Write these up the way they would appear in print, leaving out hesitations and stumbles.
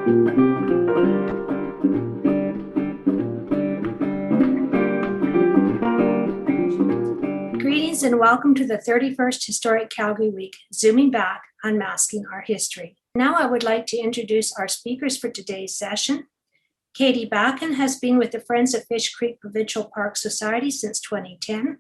Greetings and welcome to the 31st Historic Calgary Week, zooming back, unmasking our history. Now I would like to introduce our speakers for today's session. Katie Bakken has been with the Friends of Fish Creek Provincial Park Society since 2010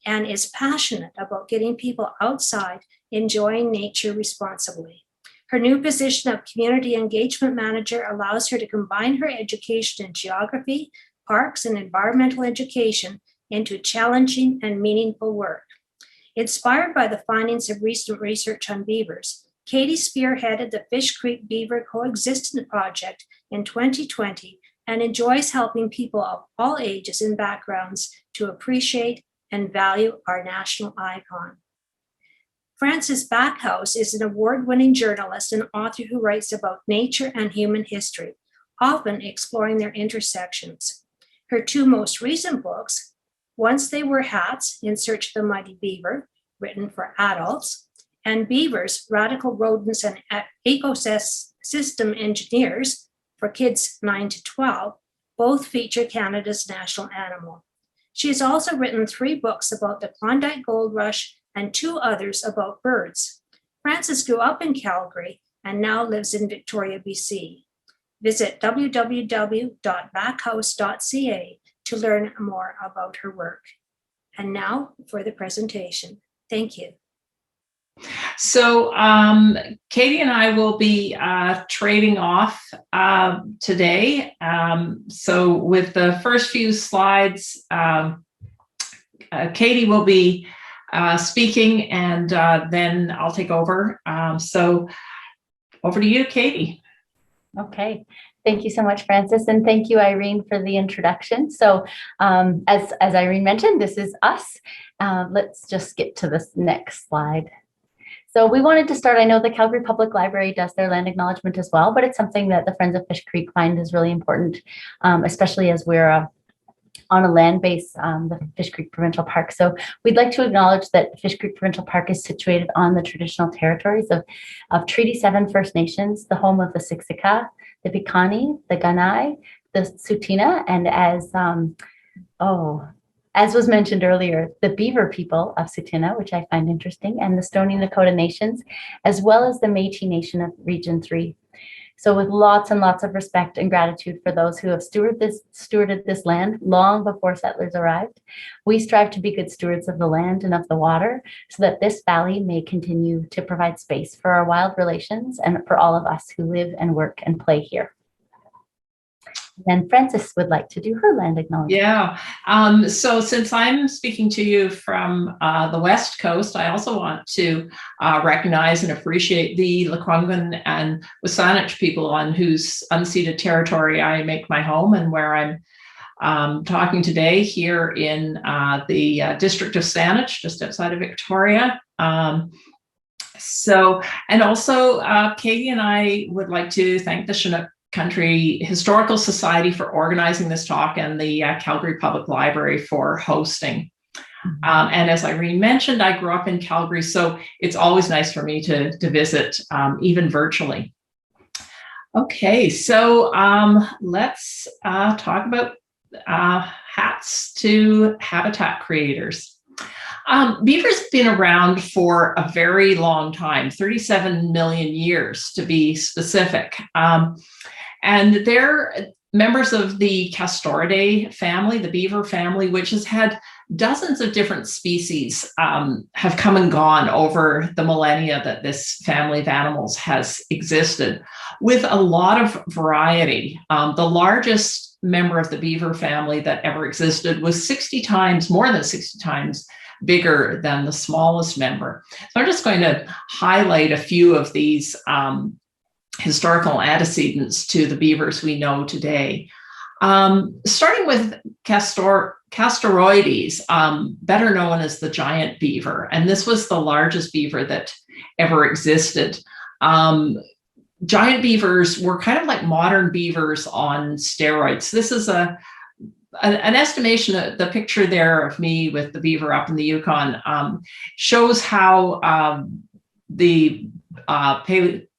and is passionate about getting people outside enjoying nature responsibly. Her new position of Community Engagement Manager allows her to combine her education in geography, parks, and environmental education into challenging and meaningful work. Inspired by the findings of recent research on beavers, Katie spearheaded the Fish Creek Beaver Coexistence Project in 2020 and enjoys helping people of all ages and backgrounds to appreciate and value our national icon. Frances Backhouse is an award-winning journalist and author who writes about nature and human history, often exploring their intersections. Her two most recent books, Once They Were Hats, In Search of the Mighty Beaver, written for adults, and Beavers, Radical Rodents and Ecosystem Engineers, for kids 9 to 12, both feature Canada's national animal. She has also written 3 books about the Klondike Gold Rush and 2 others about birds. Frances grew up in Calgary and now lives in Victoria, BC. Visit www.backhouse.ca to learn more about her work. And now for the presentation. Thank you. So Katie and I will be trading off today. So with the first few slides, Katie will be speaking, and then I'll take over. So over to you, Katie. Okay. Thank you so much, Frances, and thank you, Irene, for the introduction. So as Irene mentioned, this is us. Let's just get to this next slide. So we wanted to start, I know the Calgary Public Library does their land acknowledgement as well, but it's something that the Friends of Fish Creek find is really important, especially as we're on a land base, the Fish Creek Provincial Park. So we'd like to acknowledge that Fish Creek Provincial Park is situated on the traditional territories of Treaty 7 First Nations, the home of the Siksika, the Piikani, the Kainai, the Tsuut'ina, and as was mentioned earlier, the Beaver people of Tsuut'ina, which I find interesting, and the Stoney Nakoda Nations, as well as the Métis Nation of Region 3. So with lots and lots of respect and gratitude for those who have stewarded this land long before settlers arrived, we strive to be good stewards of the land and of the water so that this valley may continue to provide space for our wild relations and for all of us who live and work and play here. Then Frances would like to do her land acknowledgement. Yeah. So since I'm speaking to you from the West Coast, I also want to recognize and appreciate the Lekwungen and Wasanich people on whose unceded territory I make my home and where I'm talking today here in the district of Saanich, just outside of Victoria. And also Katie and I would like to thank the Chinook Country Historical Society for organizing this talk and the Calgary Public Library for hosting. And as Irene mentioned, I grew up in Calgary, so it's always nice for me to visit, even virtually. Okay, so let's talk about hats to habitat creators. Beavers have been around for a very long time, 37 million years to be specific. And they're members of the Castoroides family, the beaver family, which has had dozens of different species have come and gone over the millennia that this family of animals has existed, with a lot of variety. The largest member of the beaver family that ever existed was 60 times, more than 60 times bigger than the smallest member. So I'm just going to highlight a few of these historical antecedents to the beavers we know today. Starting with Castor Castoroides, better known as the giant beaver, and this was the largest beaver that ever existed. Giant beavers were kind of like modern beavers on steroids. This is an estimation. The picture there of me with the beaver up in the Yukon shows how the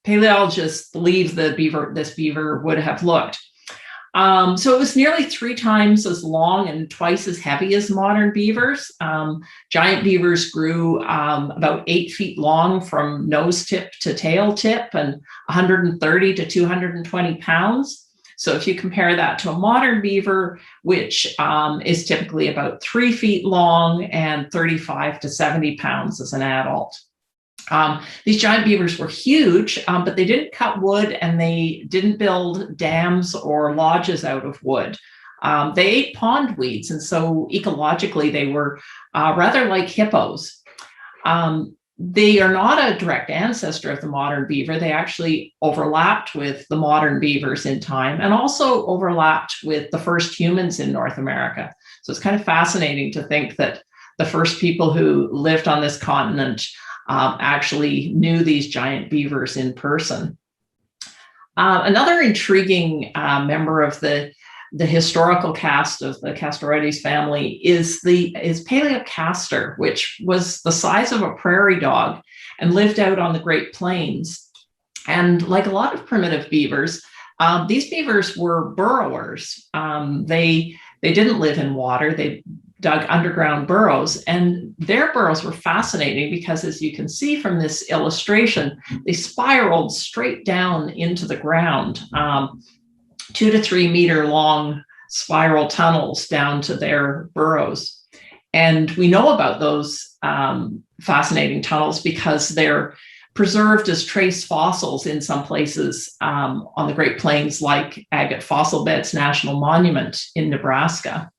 paleontologists believe this beaver would have looked. So it was nearly 3 times as long and twice as heavy as modern beavers. Giant beavers grew about 8 feet long from nose tip to tail tip and 130 to 220 pounds. So if you compare that to a modern beaver, which is typically about 3 feet long and 35 to 70 pounds as an adult. These giant beavers were huge, but they didn't cut wood and they didn't build dams or lodges out of wood. They ate pond weeds, and so ecologically they were rather like hippos. They are not a direct ancestor of the modern beaver. They actually overlapped with the modern beavers in time and also overlapped with the first humans in North America. So it's kind of fascinating to think that the first people who lived on this continent actually knew these giant beavers in person. Another intriguing member of the historical cast of the Castoroides family is Paleocastor, which was the size of a prairie dog and lived out on the Great Plains. And like a lot of primitive beavers, these beavers were burrowers. They didn't live in water. They dug underground burrows, and their burrows were fascinating because, as you can see from this illustration, they spiraled straight down into the ground, 2 to 3 meter long spiral tunnels down to their burrows. And we know about those fascinating tunnels because they're preserved as trace fossils in some places on the Great Plains, like Agate Fossil Beds National Monument in Nebraska.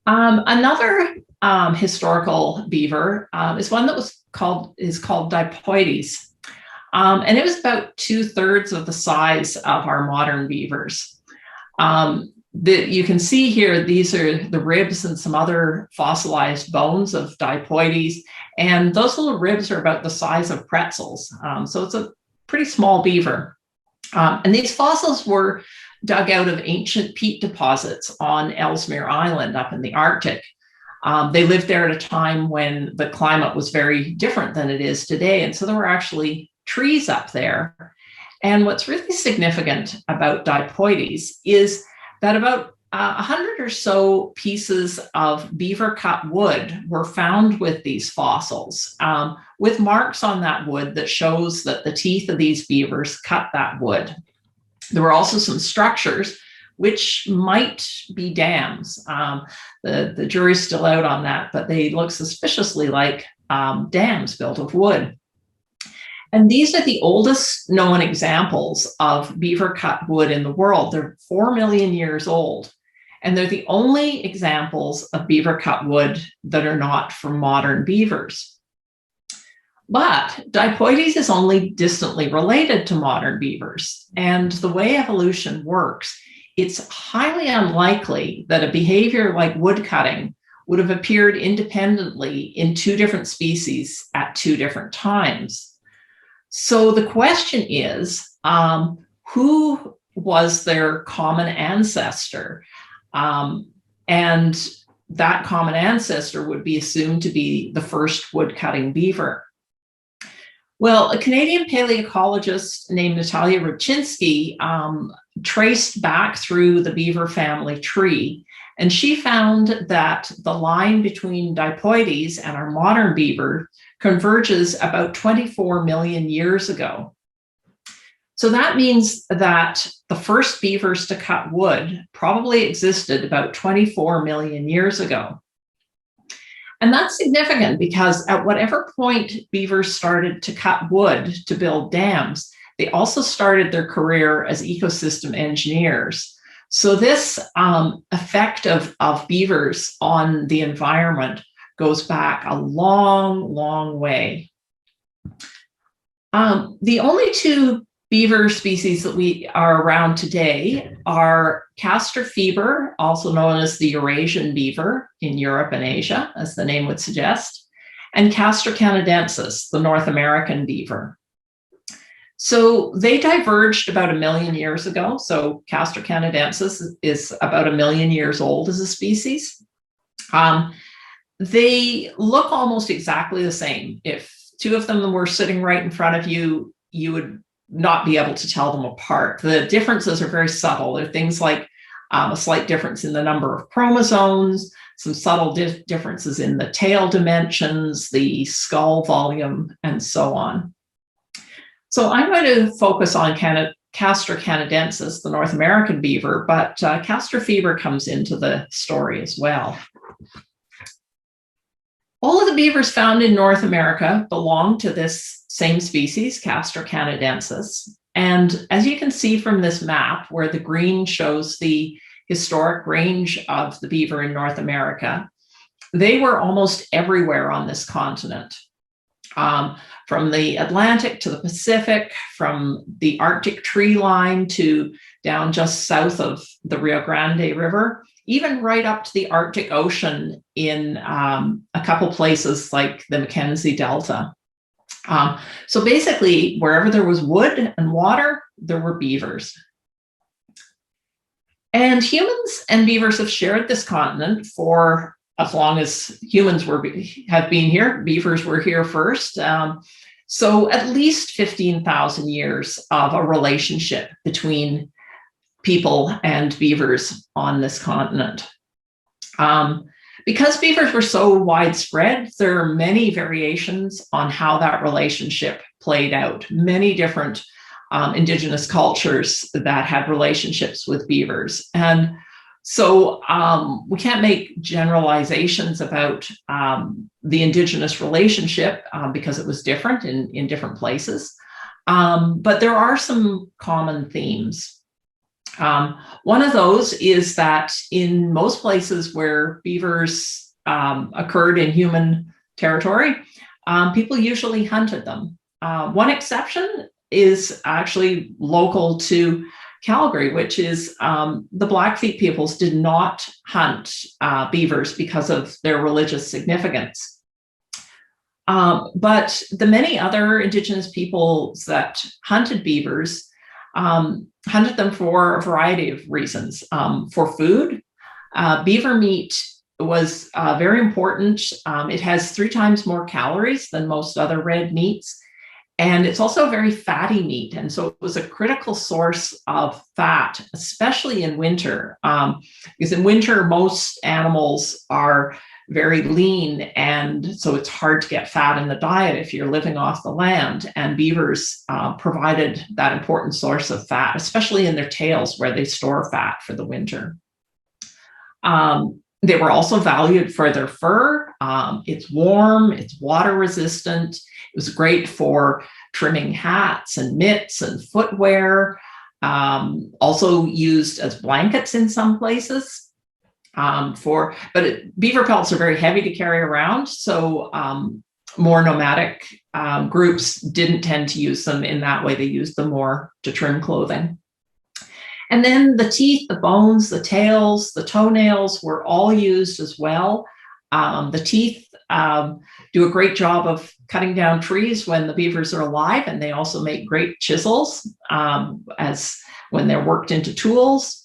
Another historical beaver is one that is called Dipoides. And it was about 2/3 of the size of our modern beavers. You can see here, these are the ribs and some other fossilized bones of Dipoides. And those little ribs are about the size of pretzels. So it's a pretty small beaver. And these fossils were dug out of ancient peat deposits on Ellesmere Island up in the Arctic. They lived there at a time when the climate was very different than it is today. And so there were actually trees up there. And what's really significant about Dipoides is that about 100 or so pieces of beaver cut wood were found with these fossils, with marks on that wood that shows that the teeth of these beavers cut that wood. There were also some structures which might be dams. The jury's still out on that, but they look suspiciously like dams built of wood. And these are the oldest known examples of beaver cut wood in the world. They're 4 million years old. And they're the only examples of beaver cut wood that are not from modern beavers. But Dipoides is only distantly related to modern beavers. And the way evolution works, it's highly unlikely that a behavior like woodcutting would have appeared independently in 2 different species at 2 different times. So the question is, who was their common ancestor? And that common ancestor would be assumed to be the first woodcutting beaver. Well, a Canadian paleoecologist named Natalia Rybczynski traced back through the beaver family tree, and she found that the line between Dipoides and our modern beaver converges about 24 million years ago. So that means that the first beavers to cut wood probably existed about 24 million years ago. And that's significant because at whatever point beavers started to cut wood to build dams, they also started their career as ecosystem engineers. So this effect of beavers on the environment goes back a long, long way. The only 2 beaver species that we are around today are Castor feber, also known as the Eurasian beaver in Europe and Asia, as the name would suggest, and Castor canadensis, the North American beaver. So they diverged about 1 million years ago. So Castor canadensis is about 1 million years old as a species. They look almost exactly the same. If 2 of them were sitting right in front of you, you would not be able to tell them apart. The differences are very subtle. There are things like a slight difference in the number of chromosomes, some subtle differences in the tail dimensions, the skull volume, and so on. So I'm going to focus on Castor canadensis, the North American beaver, but castor fever comes into the story as well. All of the beavers found in North America belong to this same species, Castor canadensis. And as you can see from this map, where the green shows the historic range of the beaver in North America, they were almost everywhere on this continent. From the Atlantic to the Pacific, from the Arctic tree line to down just south of the Rio Grande River, even right up to the Arctic Ocean in a couple places like the Mackenzie Delta. So basically, wherever there was wood and water, there were beavers. And humans and beavers have shared this continent for as long as humans have been here. Beavers were here first. So at least 15,000 years of a relationship between people and beavers on this continent. Because beavers were so widespread, there are many variations on how that relationship played out. Many different indigenous cultures that had relationships with beavers. And so we can't make generalizations about the indigenous relationship because it was different in different places. But there are some common themes. One of those is that in most places where beavers occurred in human territory, people usually hunted them. One exception is actually local to Calgary, which is the Blackfeet peoples did not hunt beavers because of their religious significance. But the many other Indigenous peoples that hunted beavers hunted them for a variety of reasons. For food, beaver meat was very important. It has 3 times more calories than most other red meats. And it's also very fatty meat. And so it was a critical source of fat, especially in winter. Because in winter, most animals are very lean. And so it's hard to get fat in the diet if you're living off the land. And beavers provided that important source of fat, especially in their tails where they store fat for the winter. They were also valued for their fur. It's warm, it's water resistant. It was great for trimming hats and mitts and footwear, also used as blankets in some places. Beaver pelts are very heavy to carry around, so more nomadic groups didn't tend to use them in that way. They used them more to trim clothing. And then the teeth, the bones, the tails, the toenails were all used as well. The teeth do a great job of cutting down trees when the beavers are alive, and they also make great chisels as when they're worked into tools.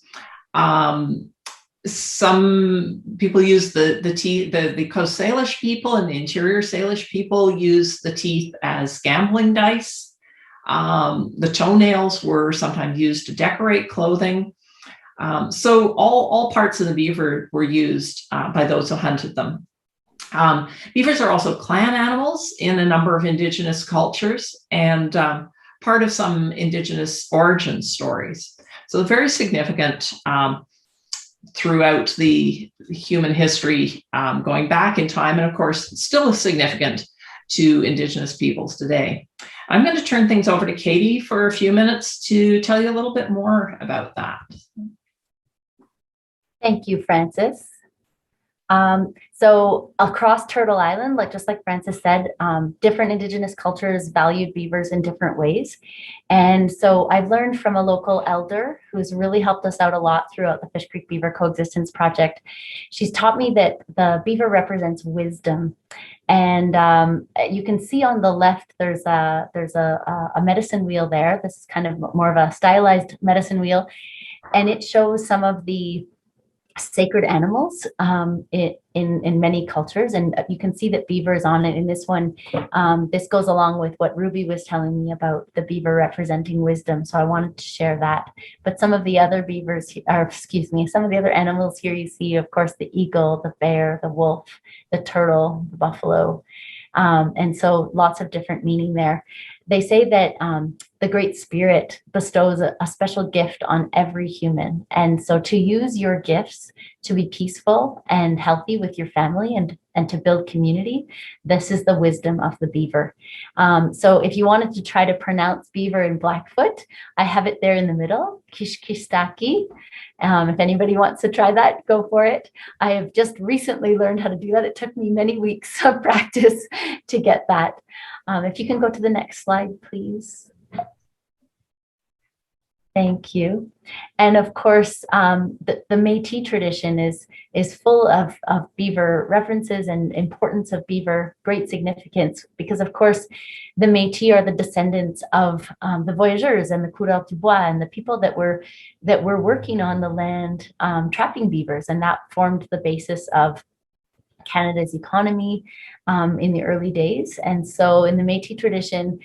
Some people use the teeth, the Coast Salish people and the interior Salish people use the teeth as gambling dice. The toenails were sometimes used to decorate clothing. So all parts of the beaver were used by those who hunted them. Beavers are also clan animals in a number of Indigenous cultures and part of some Indigenous origin stories. So very significant throughout the human history going back in time, and of course still significant to Indigenous peoples today. I'm going to turn things over to Katie for a few minutes to tell you a little bit more about that. Thank you, Frances. So across Turtle Island, just like Frances said, different Indigenous cultures valued beavers in different ways. And so I've learned from a local elder who's really helped us out a lot throughout the Fish Creek Beaver Coexistence Project. She's taught me that the beaver represents wisdom. And you can see on the left, there's a medicine wheel there. This is kind of more of a stylized medicine wheel. And it shows some of the sacred animals in many cultures. And you can see that beaver is on it in this one. This goes along with what Ruby was telling me about the beaver representing wisdom. So I wanted to share that. But some of the other beavers, or excuse me, some of the other animals here you see, of course, the eagle, the bear, the wolf, the turtle, the buffalo. And so lots of different meaning there. They say that the Great Spirit bestows a special gift on every human. And so to use your gifts to be peaceful and healthy with your family and to build community, this is the wisdom of the beaver. So if you wanted to try to pronounce beaver in Blackfoot, I have it there in the middle, Kishkistaki. If anybody wants to try that, go for it. I have just recently learned how to do that. It took me many weeks of practice to get that. If you can go to the next slide, please. Thank you. And of course, the Métis tradition is full of beaver references and importance of beaver, great significance, because of course, the Métis are the descendants of the voyageurs and the coureurs du bois and the people that were working on the land trapping beavers, and that formed the basis of Canada's economy in the early days. And so in the Métis tradition,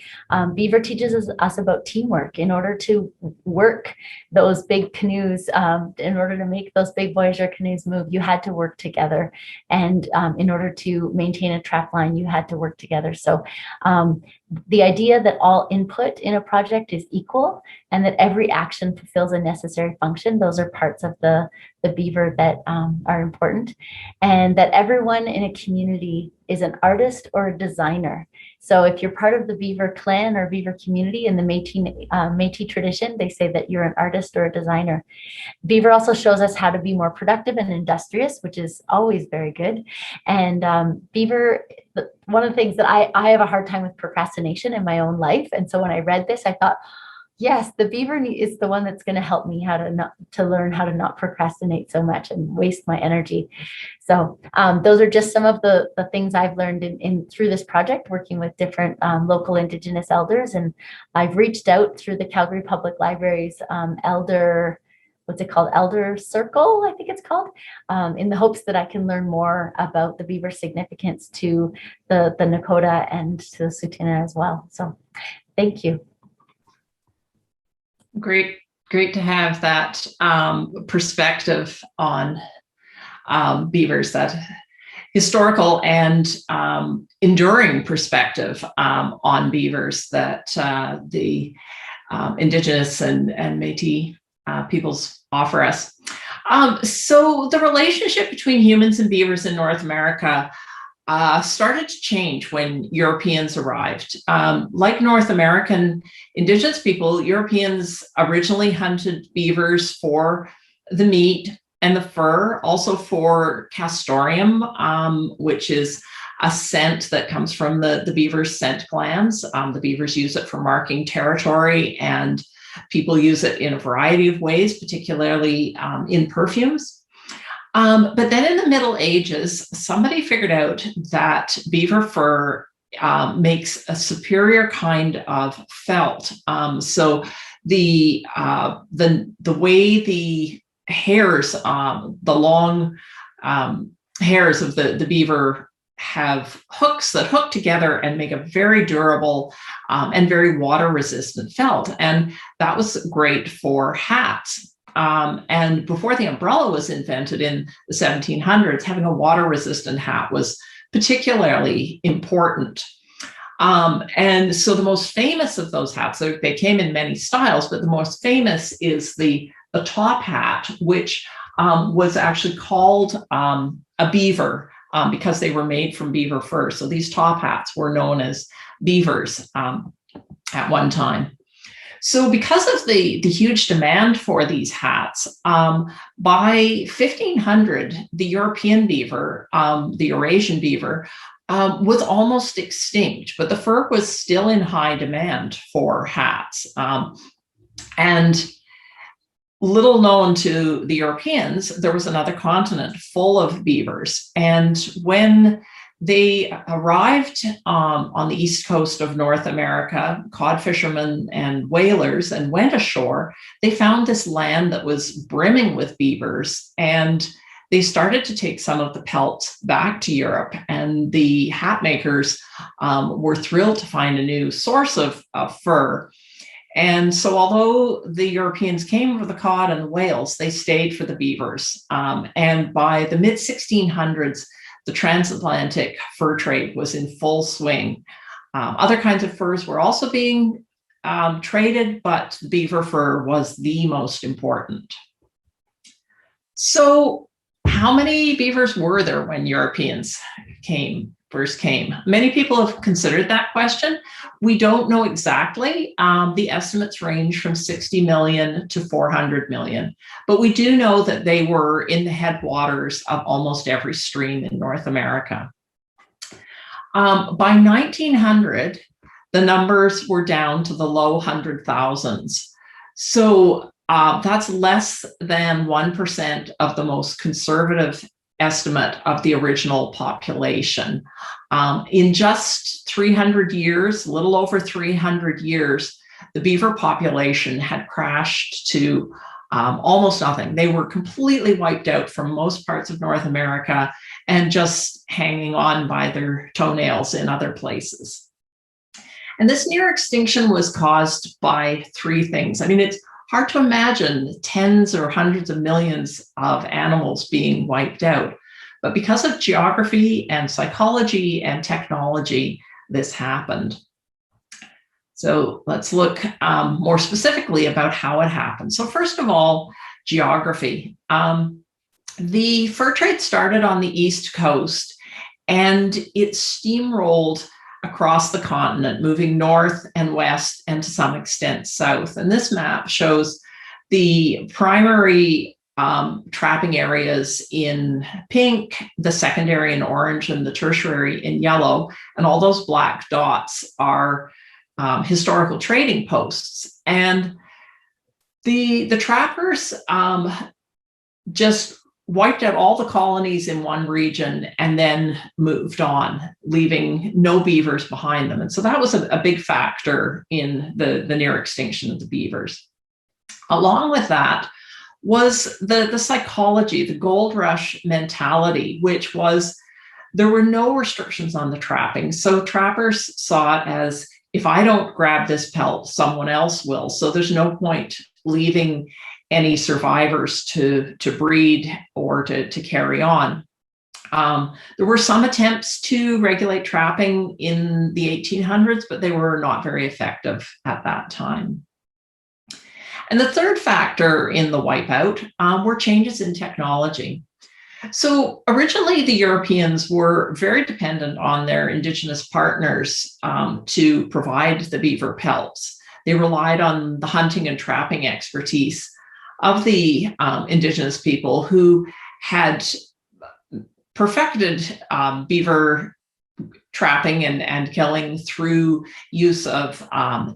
beaver teaches us about teamwork. In order to work those big canoes, in order to make those big voyageur canoes move, you had to work together. And in order to maintain a trap line, you had to work together. So the idea that all input in a project is equal and that every action fulfills a necessary function, those are parts of the beaver that are important. And that everyone in a community is an artist or a designer. So if you're part of the beaver clan or beaver community in the Métis tradition, they say that you're an artist or a designer. Beaver also shows us how to be more productive and industrious, which is always very good. And beaver, one of the things that I have a hard time with procrastination in my own life. And so when I read this, I thought, yes, the beaver is the one that's going to help me to learn how to not procrastinate so much and waste my energy. So those are just some of the things I've learned through this project, working with different local Indigenous elders. And I've reached out through the Calgary Public Library's Elder Circle, I think it's called, in the hopes that I can learn more about the beaver significance to the Nakota and to the Tsuut'ina as well. So thank you. Great to have that perspective on beavers, that historical and enduring perspective on beavers that the Indigenous and Métis peoples offer us. So the relationship between humans and beavers in North America started to change when Europeans arrived. Like North American Indigenous people, Europeans originally hunted beavers for the meat and the fur, also for castoreum, which is a scent that comes from the beaver's scent glands. The beavers use it for marking territory, and people use it in a variety of ways, particularly in perfumes. But then in the Middle Ages, somebody figured out that beaver fur makes a superior kind of felt. So the way the hairs, the long hairs of the beaver have hooks that hook together and make a very durable and very water resistant felt. And that was great for hats. And before the umbrella was invented in the 1700s, having a water-resistant hat was particularly important. And so the most famous of those hats, they came in many styles, but the most famous is the top hat, which was actually called a beaver because they were made from beaver fur. So these top hats were known as beavers at one time. So because of the huge demand for these hats, by 1500, the European beaver, the Eurasian beaver, was almost extinct, but the fur was still in high demand for hats. And little known to the Europeans, there was another continent full of beavers. And when they arrived on the east coast of North America, cod fishermen and whalers, and went ashore, they found this land that was brimming with beavers. And they started to take some of the pelts back to Europe, and the hat makers were thrilled to find a new source of fur. And so although the Europeans came for the cod and the whales, they stayed for the beavers. And by the mid-1600s, the transatlantic fur trade was in full swing. Other kinds of furs were also being traded, but beaver fur was the most important. So how many beavers were there when Europeans first came? Many people have considered that question. We don't know exactly. The estimates range from 60 million to 400 million, but we do know that they were in the headwaters of almost every stream in North America. By 1900, the numbers were down to the low 100,000s. So that's less than 1% of the most conservative estimate of the original population. In just 300 years, a little over 300 years, the beaver population had crashed to almost nothing. They were completely wiped out from most parts of North America and just hanging on by their toenails in other places. And this near extinction was caused by three things. I mean, it's hard to imagine tens or hundreds of millions of animals being wiped out. But because of geography and psychology and technology, this happened. So let's look more specifically about how it happened. So first of all, geography. The fur trade started on the East Coast, and it steamrolled across the continent, moving north and west and to some extent south. And this map shows the primary trapping areas in pink, the secondary in orange, and the tertiary in yellow. And all those black dots are historical trading posts. And the trappers just wiped out all the colonies in one region and then moved on, leaving no beavers behind them. And so that was a big factor in the near extinction of the beavers. Along with that was the psychology, the gold rush mentality, which was there were no restrictions on the trapping. So trappers saw it as, if I don't grab this pelt, someone else will. So there's no point leaving any survivors to breed or to carry on. There were some attempts to regulate trapping in the 1800s, but they were not very effective at that time. And the third factor in the wipeout were changes in technology. So originally, the Europeans were very dependent on their Indigenous partners to provide the beaver pelts. They relied on the hunting and trapping expertise of the Indigenous people who had perfected beaver trapping and killing through use of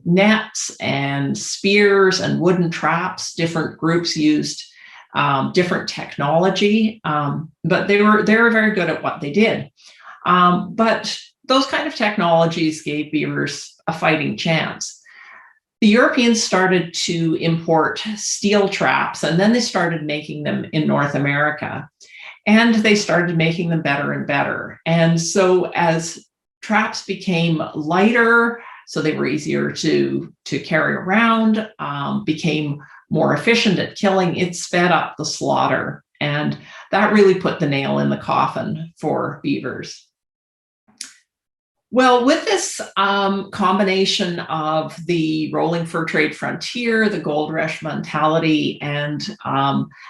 nets and spears and wooden traps. Different groups used different technology, but they were very good at what they did. But those kind of technologies gave beavers a fighting chance. The Europeans started to import steel traps, and then they started making them in North America. And they started making them better and better. And so as traps became lighter, so they were easier to carry around, became more efficient at killing, it sped up the slaughter. And that really put the nail in the coffin for beavers. Well, with this combination of the rolling fur trade frontier, the gold rush mentality, and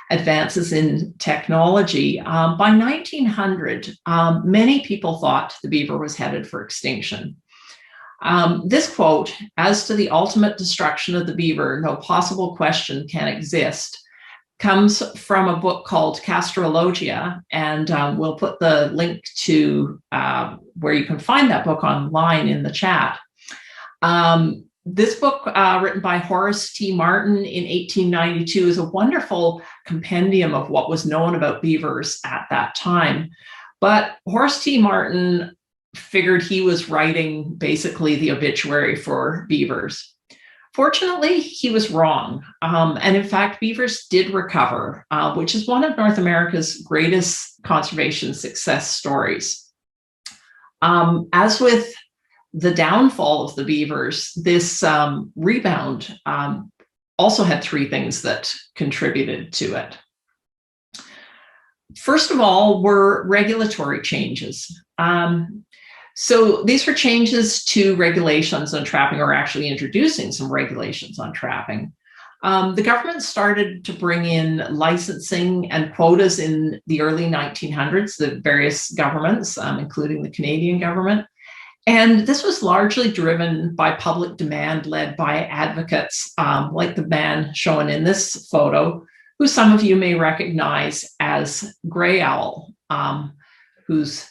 advances in technology, by 1900, many people thought the beaver was headed for extinction. This quote, "As to the ultimate destruction of the beaver, no possible question can exist," comes from a book called Castor, and we'll put the link to where you can find that book online in the chat. This book, written by Horace T. Martin in 1892, is a wonderful compendium of what was known about beavers at that time. But Horace T. Martin figured he was writing basically the obituary for beavers. Fortunately, he was wrong. And in fact, beavers did recover, which is one of North America's conservation success stories. As with the downfall of the beavers, this rebound also had three things that contributed to it. First of all, were regulatory changes. So these were changes to regulations on trapping, or actually introducing some regulations on trapping. The government started to bring in licensing and quotas in the early 1900s, the various governments, including the Canadian government. And this was largely driven by public demand led by advocates like the man shown in this photo, who some of you may recognize as Grey Owl, who's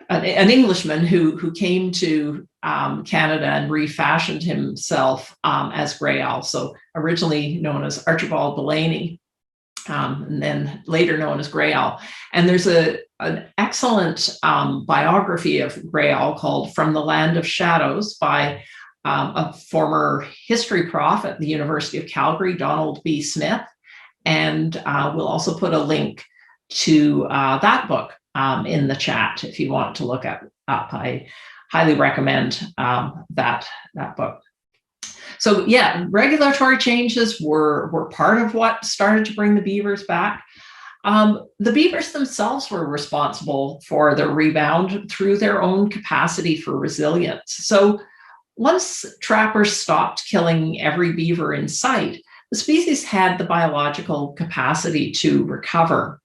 an Englishman who came to Canada and refashioned himself as Grey Owl. So originally known as Archibald Delaney, and then later known as Grey Owl. And there's an excellent biography of Grey Owl called From the Land of Shadows by a former history prof at the University of Calgary, Donald B. Smith. And we'll also put a link to that book in the chat if you want to look up. I highly recommend that book. So yeah, regulatory changes were part of what started to bring the beavers back. The beavers themselves were responsible for the rebound through their own capacity for resilience. So once trappers stopped killing every beaver in sight, the species had the biological capacity to recover.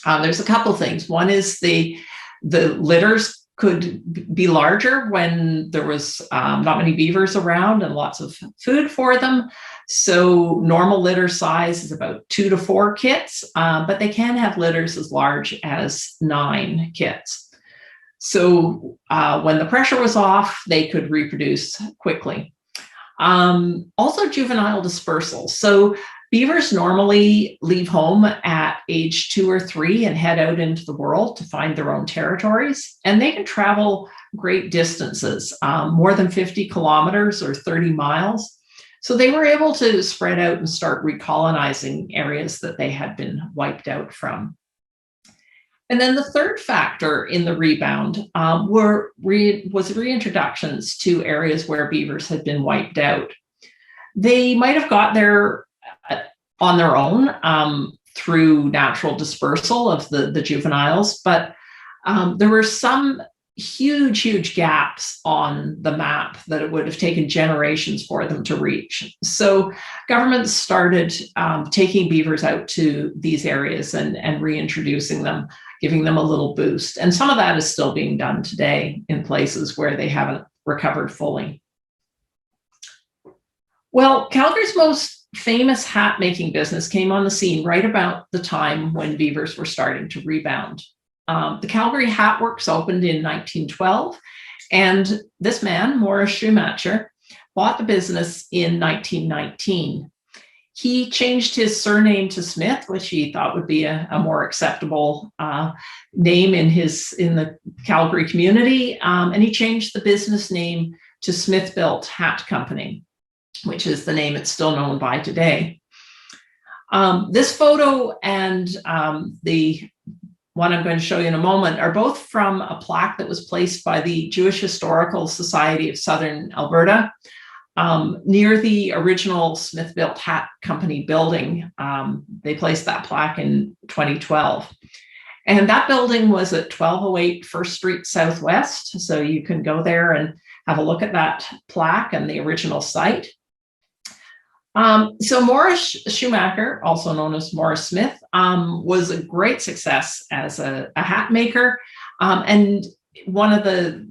There's a couple things. One is the litters could be larger when there was not many beavers around and lots of food for them. So normal litter size is about 2 to 4 kits, but they can have litters as large as 9 kits. So when the pressure was off, they could reproduce quickly. Also juvenile dispersal. So beavers normally leave home at age 2 or 3 and head out into the world to find their own territories. And they can travel great distances, more than 50 kilometers or 30 miles. So they were able to spread out and start recolonizing areas that they had been wiped out from. And then the third factor in the rebound was reintroductions to areas where beavers had been wiped out. They might have got there on their own through natural dispersal of the juveniles, but there were some huge gaps on the map that it would have taken generations for them to reach. So governments started taking beavers out to these areas and reintroducing them, giving them a little boost. And some of that is still being done today in places where they haven't recovered fully. Well, Calgary's most famous hat making business came on the scene right about the time when beavers were starting to rebound. The Calgary Hat Works opened in 1912, and this man, Morris Schumacher, bought the business in 1919. He changed his surname to Smith, which he thought would be a more acceptable name in the Calgary community, and he changed the business name to Smithbilt Hat Company, which is the name it's still known by today. This photo and the one I'm going to show you in a moment are both from a plaque that was placed by the Jewish Historical Society of Southern Alberta near the original Smithbilt Hat Company building. They placed that plaque in 2012. And that building was at 1208 First Street Southwest. So you can go there and have a look at that plaque and the original site. So Morris Schumacher, also known as Morris Smith, was a great success as a hat maker. And one of the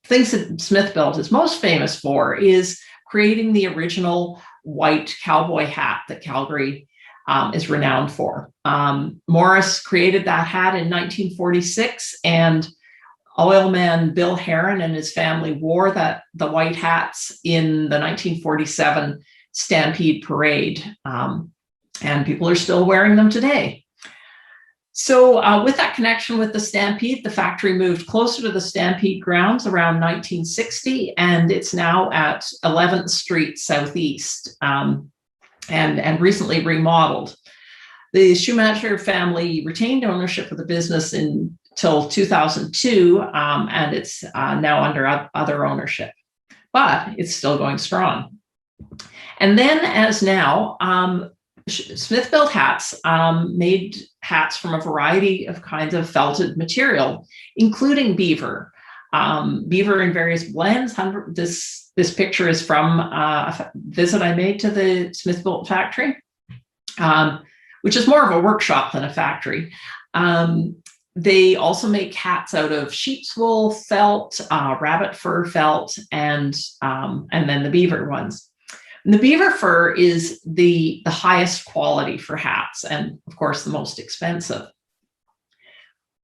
things that Smithbilt is most famous for is creating the original white cowboy hat that Calgary is renowned for. Morris created that hat in 1946, and oilman Bill Heron and his family wore the white hats in the 1947 Stampede Parade, and people are still wearing them today. So with that connection with the Stampede, the factory moved closer to the Stampede grounds around 1960, and it's now at 11th Street Southeast and recently remodeled. The Schumacher family retained ownership of the business until 2002, and it's now under other ownership, but it's still going strong. And then as now, Smithbilt Hats made hats from a variety of kinds of felted material, including beaver. Beaver in various blends. This picture is from a visit I made to the Smithbilt factory, which is more of a workshop than a factory. They also make hats out of sheep's wool felt, rabbit fur felt, and then the beaver ones. And the beaver fur is the highest quality for hats, and of course the most expensive.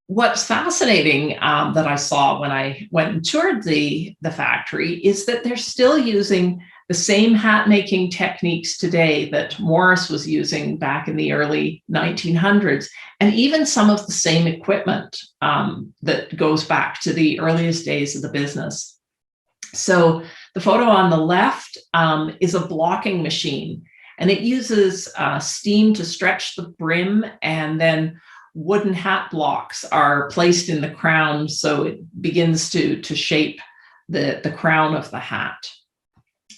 What's fascinating that I saw when I went and toured the factory is that they're still using the same hat making techniques today that Morris was using back in the early 1900s, and even some of the same equipment that goes back to the earliest days of the business. So the photo on the left is a blocking machine, and it uses steam to stretch the brim, and then wooden hat blocks are placed in the crown, so it begins to shape the crown of the hat.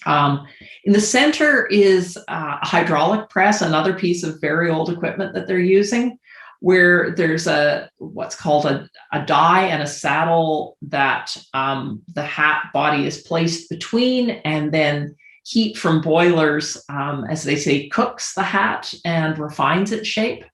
In the center is a hydraulic press, another piece of very old equipment that they're using, where there's what's called a die and a saddle that the hat body is placed between, and then heat from boilers, as they say, cooks the hat and refines its shape.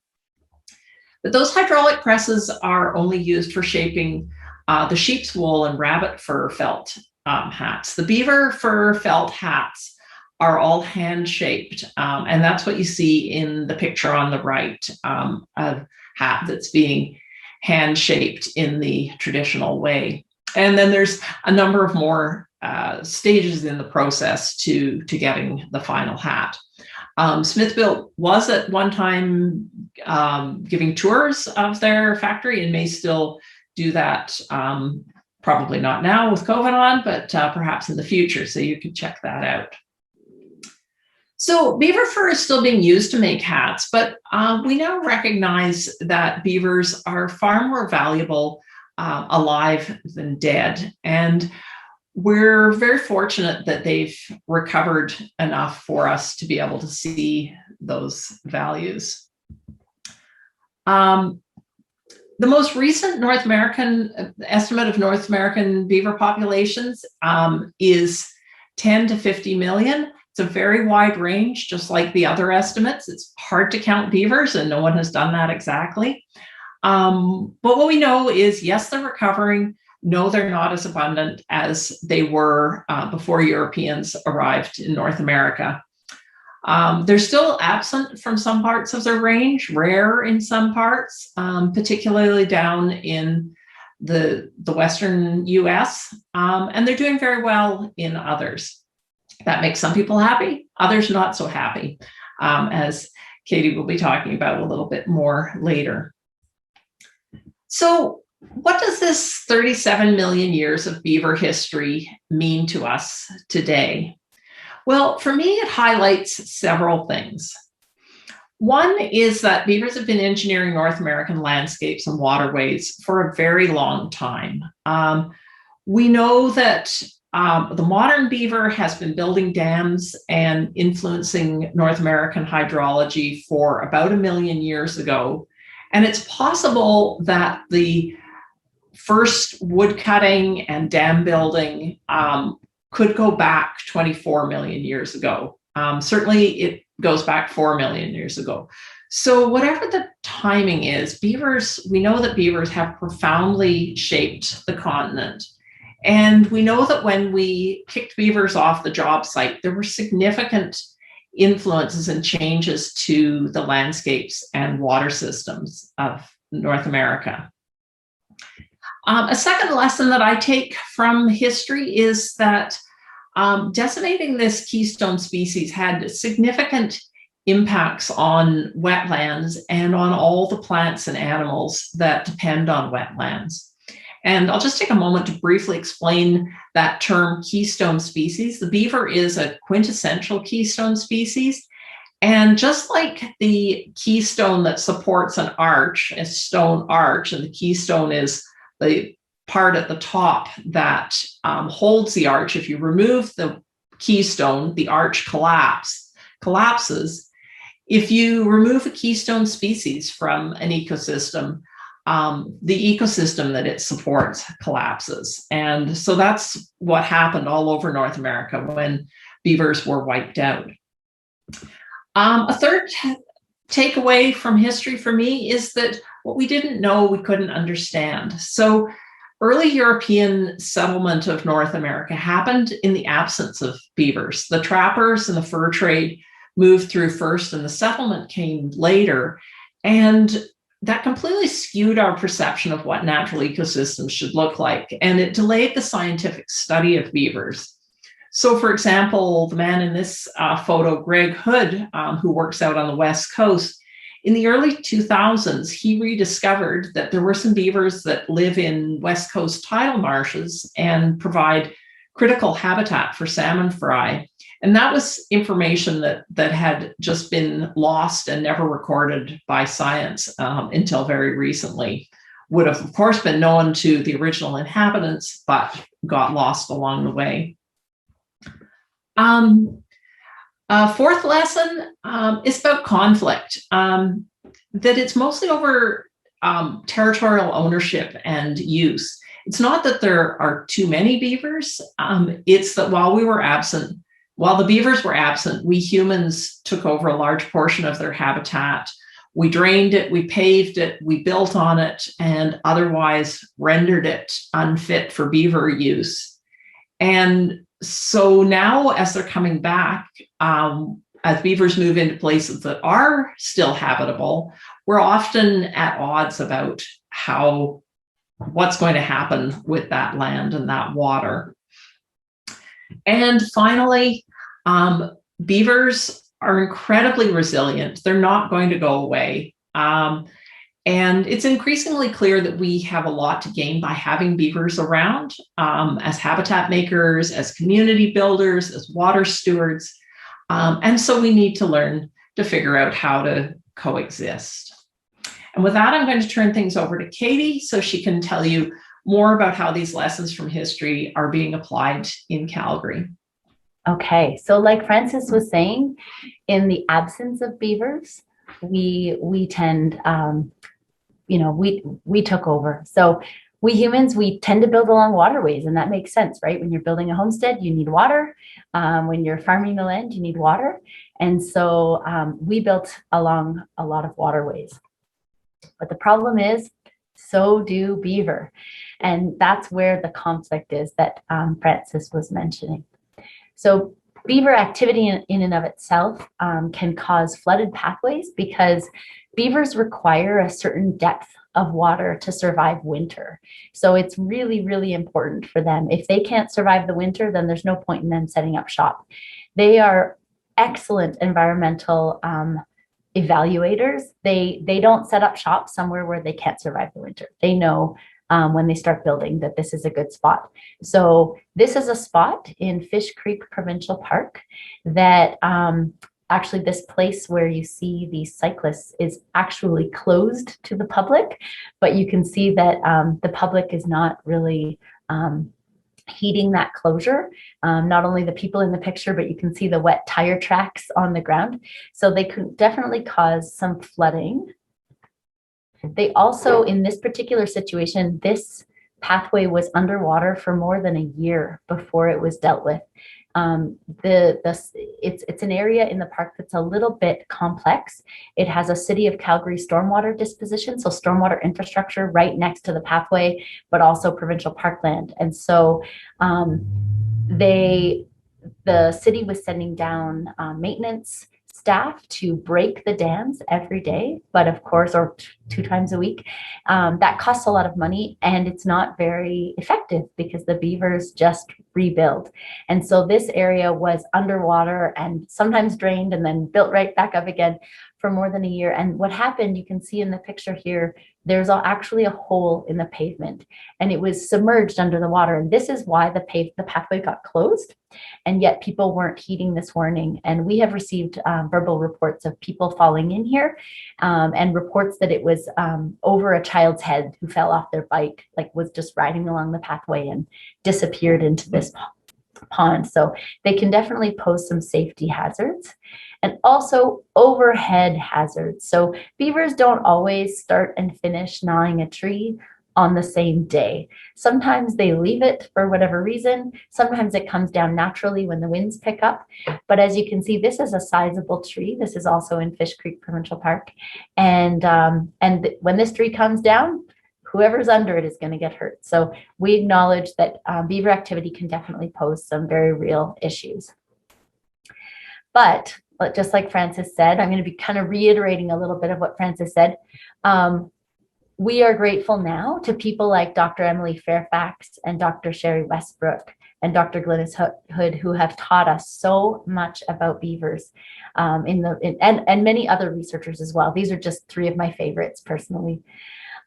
But those hydraulic presses are only used for shaping the sheep's wool and rabbit fur felt hats. The beaver fur felt hats are all hand-shaped, and that's what you see in the picture on the right, a hat that's being hand-shaped in the traditional way. And then there's a number of more stages in the process to getting the final hat. Smithbilt was at one time giving tours of their factory and may still do that, probably not now with COVID on, but perhaps in the future, so you can check that out. So beaver fur is still being used to make hats, but we now recognize that beavers are far more valuable alive than dead. And we're very fortunate that they've recovered enough for us to be able to see those values. The most recent North American estimate of North American beaver populations is 10 to 50 million. It's a very wide range, just like the other estimates. It's hard to count beavers, and no one has done that exactly. But what we know is, yes, they're recovering. No, they're not as abundant as they were before Europeans arrived in North America. They're still absent from some parts of their range, rare in some parts, particularly down in the western US, and they're doing very well in others. That makes some people happy, others not so happy, as Katie will be talking about a little bit more later. So what does this 37 million years of beaver history mean to us today? Well, for me, it highlights several things. One is that beavers have been engineering North American landscapes and waterways for a very long time. We know that the modern beaver has been building dams and influencing North American hydrology for about 1 million years ago. And it's possible that the first wood cutting and dam building could go back 24 million years ago. Certainly it goes back 4 million years ago. So whatever the timing is, we know that beavers have profoundly shaped the continent. And we know that when we kicked beavers off the job site, there were significant influences and changes to the landscapes and water systems of North America. A second lesson that I take from history is that decimating this keystone species had significant impacts on wetlands and on all the plants and animals that depend on wetlands. And I'll just take a moment to briefly explain that term keystone species. The beaver is a quintessential keystone species. And just like the keystone that supports an arch, a stone arch, and the keystone is the part at the top that holds the arch. If you remove the keystone, the arch collapses. If you remove a keystone species from an ecosystem, the ecosystem that it supports collapses. And so that's what happened all over North America when beavers were wiped out. A third takeaway from history for me is that what we didn't know, we couldn't understand. So early European settlement of North America happened in the absence of beavers. The trappers and the fur trade moved through first, and the settlement came later. And that completely skewed our perception of what natural ecosystems should look like. And it delayed the scientific study of beavers. So, for example, the man in this photo, Greg Hood, who works out on the West Coast, in the early 2000s, he rediscovered that there were some beavers that live in West Coast tidal marshes and provide critical habitat for salmon fry. And that was information that had just been lost and never recorded by science until very recently. Would have, of course, been known to the original inhabitants, but got lost along the way. Fourth lesson is about conflict, that it's mostly over territorial ownership and use. It's not that there are too many beavers, it's that while the beavers were absent, we humans took over a large portion of their habitat. We drained it, we paved it, we built on it, and otherwise rendered it unfit for beaver use. And so now, as they're coming back, as beavers move into places that are still habitable, we're often at odds about what's going to happen with that land and that water. And finally, beavers are incredibly resilient. They're not going to go away. And it's increasingly clear that we have a lot to gain by having beavers around as habitat makers, as community builders, as water stewards. And so we need to learn to figure out how to coexist. And with that, I'm going to turn things over to Katie so she can tell you more about how these lessons from history are being applied in Calgary. Okay, so like Francis was saying, in the absence of beavers, we tend, we took over. So we humans, we tend to build along waterways, and that makes sense, right? When you're building a homestead, you need water. When you're farming the land, you need water. And so we built along a lot of waterways. But the problem is, so do beaver. And that's where the conflict is that Francis was mentioning. So beaver activity in and of itself can cause flooded pathways because beavers require a certain depth of water to survive winter. So it's really, really important for them. If they can't survive the winter, then there's no point in them setting up shop. They are excellent environmental evaluators. They don't set up shop somewhere where they can't survive the winter. They know when they start building that this is a good spot. So this is a spot in Fish Creek Provincial Park that actually this place where you see these cyclists is actually closed to the public, but you can see that the public is not really heeding that closure. Not only the people in the picture, but you can see the wet tire tracks on the ground. So they could definitely cause some flooding. They also, in this particular situation, this pathway was underwater for more than a year before it was dealt with. It's an area in the park that's a little bit complex. It has a City of Calgary stormwater disposition, so stormwater infrastructure right next to the pathway, but also provincial parkland. And so the city was sending down maintenance staff to break the dams every day, but of course, or 2 times a week. That costs a lot of money, and it's not very effective because the beavers just rebuild. And so this area was underwater and sometimes drained and then built right back up again for more than a year. And what happened, you can see in the picture here, there's actually a hole in the pavement, and it was submerged under the water. And this is why the pathway got closed. And yet people weren't heeding this warning. And we have received verbal reports of people falling in here, and reports that it was over a child's head who fell off their bike, like was just riding along the pathway and disappeared into this pond. So they can definitely pose some safety hazards, and also overhead hazards. So beavers don't always start and finish gnawing a tree on the same day. Sometimes they leave it for whatever reason. Sometimes it comes down naturally when the winds pick up. But as you can see, this is a sizable tree. This is also in Fish Creek Provincial Park. And when this tree comes down, whoever's under it is going to get hurt. So we acknowledge that beaver activity can definitely pose some very real issues. But just like Francis said, I'm going to be kind of reiterating a little bit of what Francis said. We are grateful now to people like Dr. Emily Fairfax and Dr. Sherry Westbrook and Dr. Glynis Hood, who have taught us so much about beavers, and many other researchers as well. These are just 3 of my favorites personally.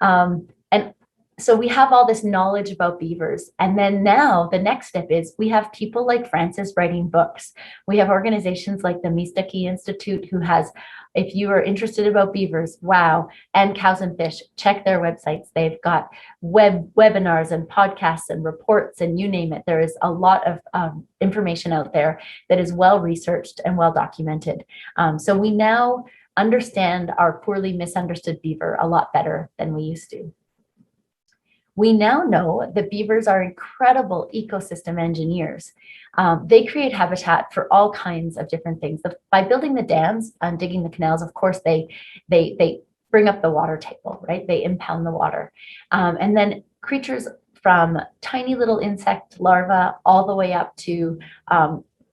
And so we have all this knowledge about beavers. And then now the next step is we have people like Francis writing books. We have organizations like the Beaver Institute, who has, if you are interested about beavers, wow, and cows and fish, check their websites. They've got webinars and podcasts and reports and you name it. There is a lot of information out there that is well researched and well documented. So we now understand our poorly misunderstood beaver a lot better than we used to. We now know that beavers are incredible ecosystem engineers. They create habitat for all kinds of different things. By building the dams and digging the canals, of course, they bring up the water table, right? They impound the water. And then creatures from tiny little insect larvae all the way up to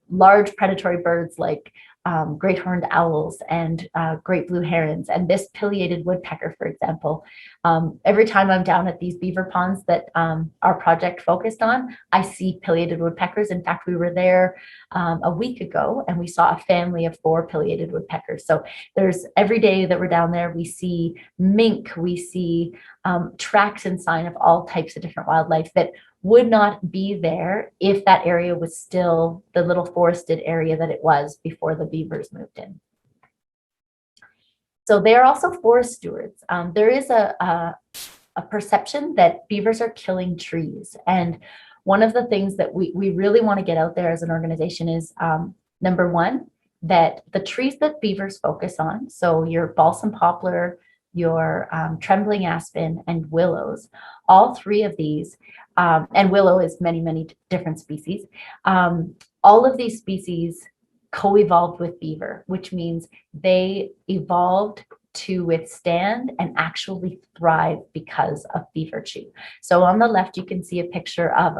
large predatory birds like great horned owls and great blue herons, and this pileated woodpecker, for example. Every time I'm down at these beaver ponds that our project focused on, I see pileated woodpeckers. In fact, we were there a week ago and we saw a family of 4 pileated woodpeckers. So there's every day that we're down there, we see mink, we see tracks and sign of all types of different wildlife that would not be there if that area was still the little forested area that it was before the beavers moved in. So they are also forest stewards. There is a perception that beavers are killing trees. And one of the things that we really want to get out there as an organization is, number one, that the trees that beavers focus on, so your balsam poplar, your trembling aspen, and willows, all 3 of these, and willow is many, many different species. All of these species co-evolved with beaver, which means they evolved to withstand and actually thrive because of beaver chew. So on the left, you can see a picture of,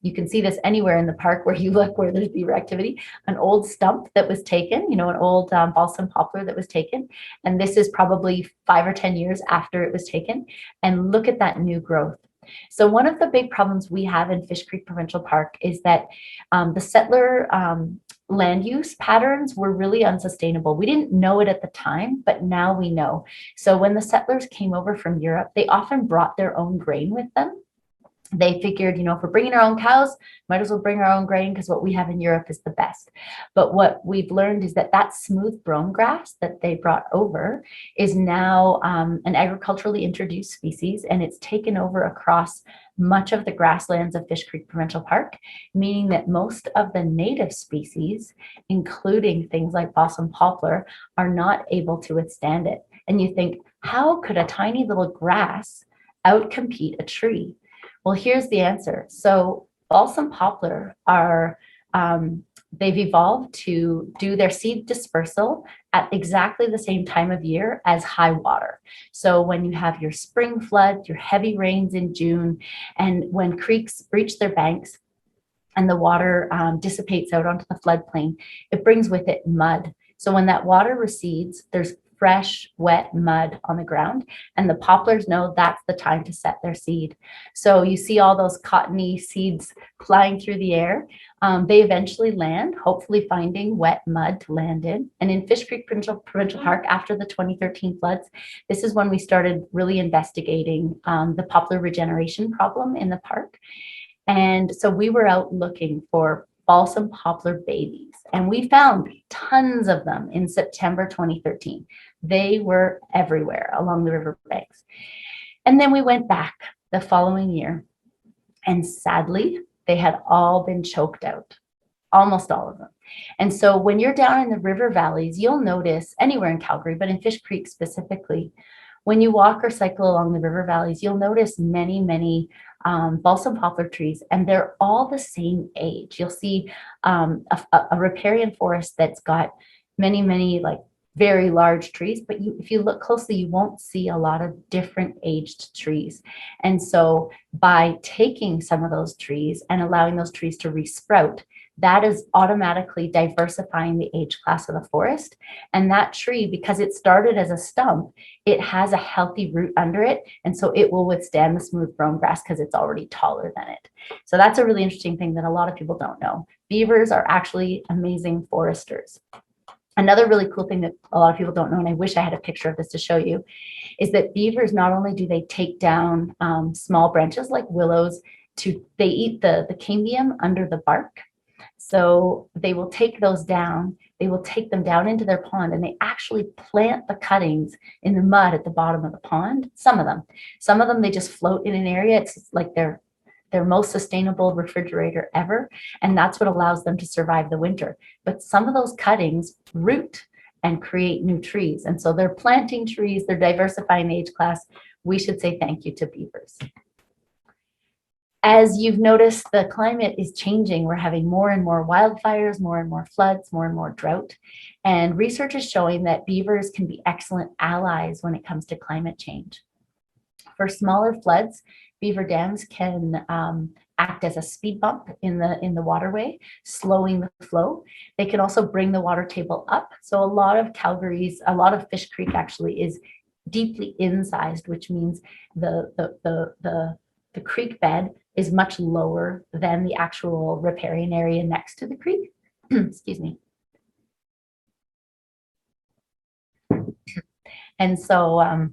you can see this anywhere in the park where you look, where there's beaver activity, an old stump that was taken, an old balsam poplar that was taken. And this is probably 5 or 10 years after it was taken. And look at that new growth. So one of the big problems we have in Fish Creek Provincial Park is that the settler land use patterns were really unsustainable. We didn't know it at the time, but now we know. So when the settlers came over from Europe, they often brought their own grain with them. They figured, if we're bringing our own cows, might as well bring our own grain because what we have in Europe is the best. But what we've learned is that smooth brome grass that they brought over is now an agriculturally introduced species, and it's taken over across much of the grasslands of Fish Creek Provincial Park, meaning that most of the native species, including things like balsam poplar, are not able to withstand it. And you think, how could a tiny little grass outcompete a tree? Well, here's the answer. So balsam poplar are, they've evolved to do their seed dispersal at exactly the same time of year as high water. So when you have your spring flood, your heavy rains in June, and when creeks breach their banks and the water dissipates out onto the floodplain, it brings with it mud. So when that water recedes, there's fresh, wet mud on the ground, and the poplars know that's the time to set their seed. So you see all those cottony seeds flying through the air. They eventually land, hopefully finding wet mud to land in. And in Fish Creek Provincial Park, after the 2013 floods, this is when we started really investigating the poplar regeneration problem in the park. And so we were out looking for balsam poplar babies, and we found tons of them in September 2013. They were everywhere along the riverbanks. And then we went back the following year, and sadly, they had all been choked out, almost all of them. And so when you're down in the river valleys, you'll notice anywhere in Calgary, but in Fish Creek specifically, when you walk or cycle along the river valleys, you'll notice many balsam poplar trees, and they're all the same age. You'll see a riparian forest that's got many like very large trees, but if you look closely, you won't see a lot of different aged trees. And so by taking some of those trees and allowing those trees to resprout, that is automatically diversifying the age class of the forest. And that tree, because it started as a stump, it has a healthy root under it. And so it will withstand the smooth brome grass because it's already taller than it. So that's a really interesting thing that a lot of people don't know. Beavers are actually amazing foresters. Another really cool thing that a lot of people don't know, and I wish I had a picture of this to show you, is that beavers, not only do they take down small branches like willows, they eat the cambium under the bark. So they will take those down, they will take them down into their pond, and they actually plant the cuttings in the mud at the bottom of the pond. Some of them, they just float in an area. It's like their most sustainable refrigerator ever. And that's what allows them to survive the winter. But some of those cuttings root and create new trees. And so they're planting trees, they're diversifying the age class. We should say thank you to beavers. As you've noticed, the climate is changing. We're having more and more wildfires, more and more floods, more and more drought. And research is showing that beavers can be excellent allies when it comes to climate change. For smaller floods, beaver dams can act as a speed bump in the waterway, slowing the flow. They can also bring the water table up. So a lot of Fish Creek actually is deeply incised, which means the creek bed is much lower than the actual riparian area next to the creek. Excuse me. And so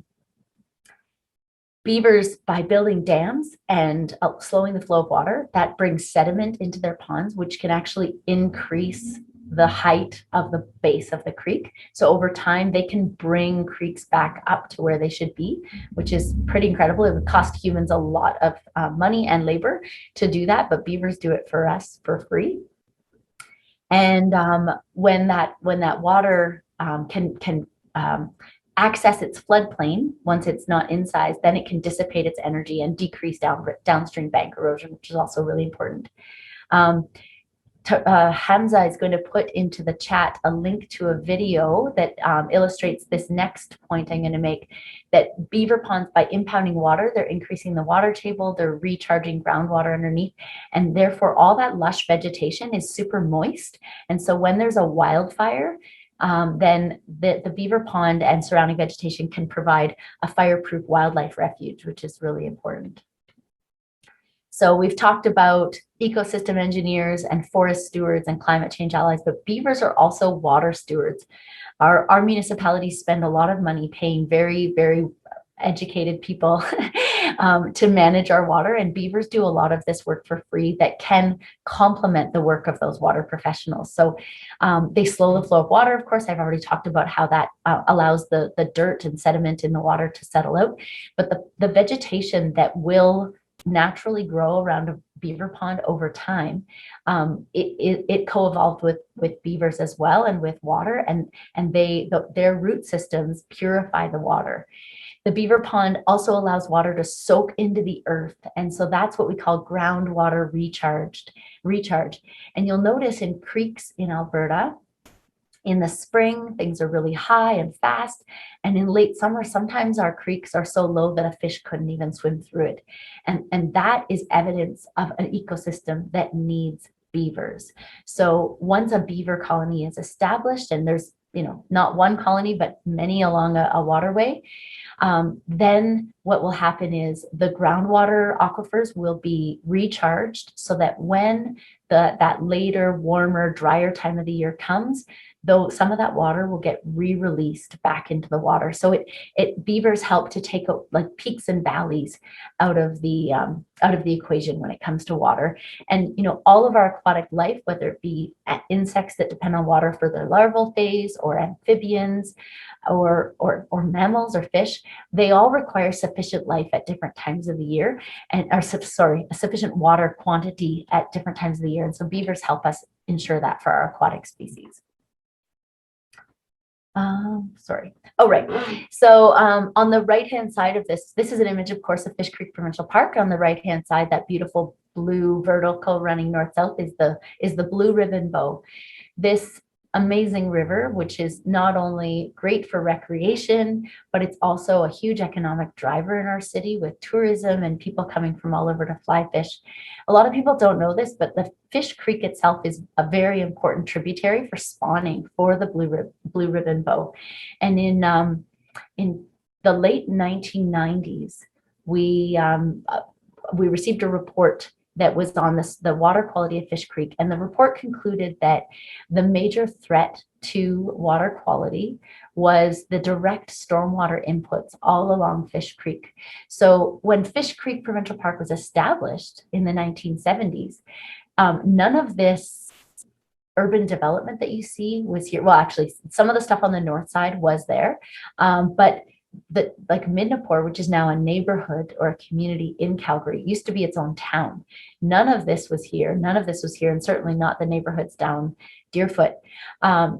beavers, by building dams and slowing the flow of water, that brings sediment into their ponds, which can actually increase the height of the base of the creek. So over time, they can bring creeks back up to where they should be, which is pretty incredible. It would cost humans a lot of money and labor to do that, but beavers do it for us for free. And when that water can access its floodplain, once it's not incised, then it can dissipate its energy and decrease downstream bank erosion, which is also really important. Hamza is going to put into the chat a link to a video that illustrates this next point I'm going to make, that beaver ponds, by impounding water, they're increasing the water table, they're recharging groundwater underneath, and therefore all that lush vegetation is super moist. And so when there's a wildfire, then the beaver pond and surrounding vegetation can provide a fireproof wildlife refuge, which is really important. So we've talked about ecosystem engineers and forest stewards and climate change allies, but beavers are also water stewards. Our municipalities spend a lot of money paying very, very educated people to manage our water, and beavers do a lot of this work for free that can complement the work of those water professionals. So they slow the flow of water. Of course, I've already talked about how that allows the dirt and sediment in the water to settle out, but the vegetation that will naturally grow around a beaver pond over time, it co-evolved with beavers as well, and with water, and their root systems purify the water. The beaver pond also allows water to soak into the earth, and so that's what we call groundwater recharge. And you'll notice in creeks in Alberta, in the spring, things are really high and fast. And in late summer, sometimes our creeks are so low that a fish couldn't even swim through it. And that is evidence of an ecosystem that needs beavers. So once a beaver colony is established and there's not one colony, but many along a waterway, then what will happen is the groundwater aquifers will be recharged so that when that later, warmer, drier time of the year comes, though some of that water will get re-released back into the water. So beavers help to take like peaks and valleys out of the equation when it comes to water. And all of our aquatic life, whether it be insects that depend on water for their larval phase, or amphibians, or mammals or fish, they all require sufficient life at different times of the year, and sufficient water quantity at different times of the year. And so beavers help us ensure that for our aquatic species. So on the right-hand side of this is an image, of course, of Fish Creek Provincial Park. On the right-hand side, that beautiful blue vertical running north-south is the Blue Ribbon Bow. This amazing river, which is not only great for recreation, but it's also a huge economic driver in our city with tourism and people coming from all over to fly fish. A lot of people don't know this, but the Fish Creek itself is a very important tributary for spawning for the Blue Ribbon Bow. And in the late 1990s, we received a report that was on the water quality of Fish Creek. And the report concluded that the major threat to water quality was the direct stormwater inputs all along Fish Creek. So when Fish Creek Provincial Park was established in the 1970s, none of this urban development that you see was here. Well, actually, some of the stuff on the north side was there, but like Midnapore, which is now a neighborhood or a community in Calgary, used to be its own town. None of this was here. And certainly not the neighborhoods down Deerfoot.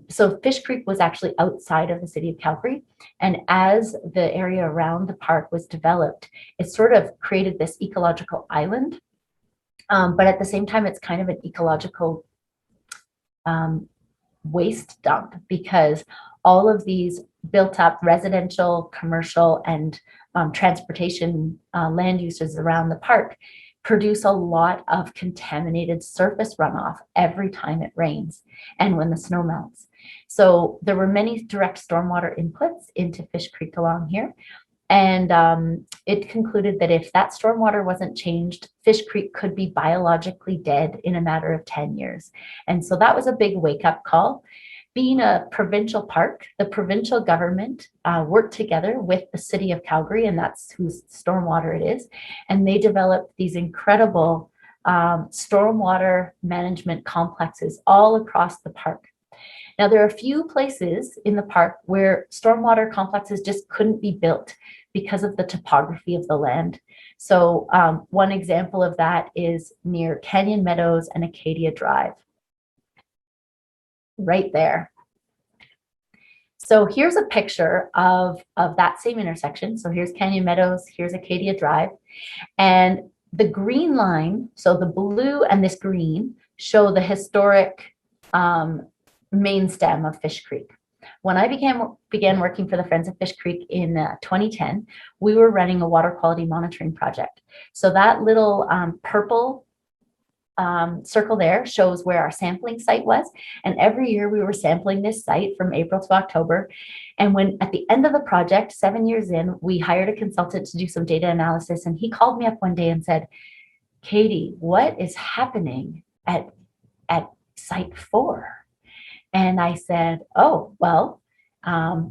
So Fish Creek was actually outside of the city of Calgary. And as the area around the park was developed, it sort of created this ecological island. But at the same time, it's kind of an ecological waste dump, because all of these built up residential, commercial, and transportation land uses around the park produce a lot of contaminated surface runoff every time it rains and when the snow melts. So there were many direct stormwater inputs into Fish Creek along here. And it concluded that if that stormwater wasn't changed, Fish Creek could be biologically dead in a matter of 10 years. And so that was a big wake-up call. Being a provincial park, the provincial government worked together with the city of Calgary, and that's whose stormwater it is. And they developed these incredible stormwater management complexes all across the park. Now, there are a few places in the park where stormwater complexes just couldn't be built because of the topography of the land. So one example of that is near Canyon Meadows and Acadia Drive. Right there. So here's a picture of that same intersection. So here's Canyon Meadows, here's Acadia Drive. And the green line, so the blue and this green, show the historic main stem of Fish Creek. When I began working for the Friends of Fish Creek in 2010, we were running a water quality monitoring project. So that little purple circle there shows where our sampling site was. And every year we were sampling this site from April to October. And when at the end of the project, 7 years in, we hired a consultant to do some data analysis. And he called me up one day and said, "Katie, what is happening at site 4? And I said, "Oh, well,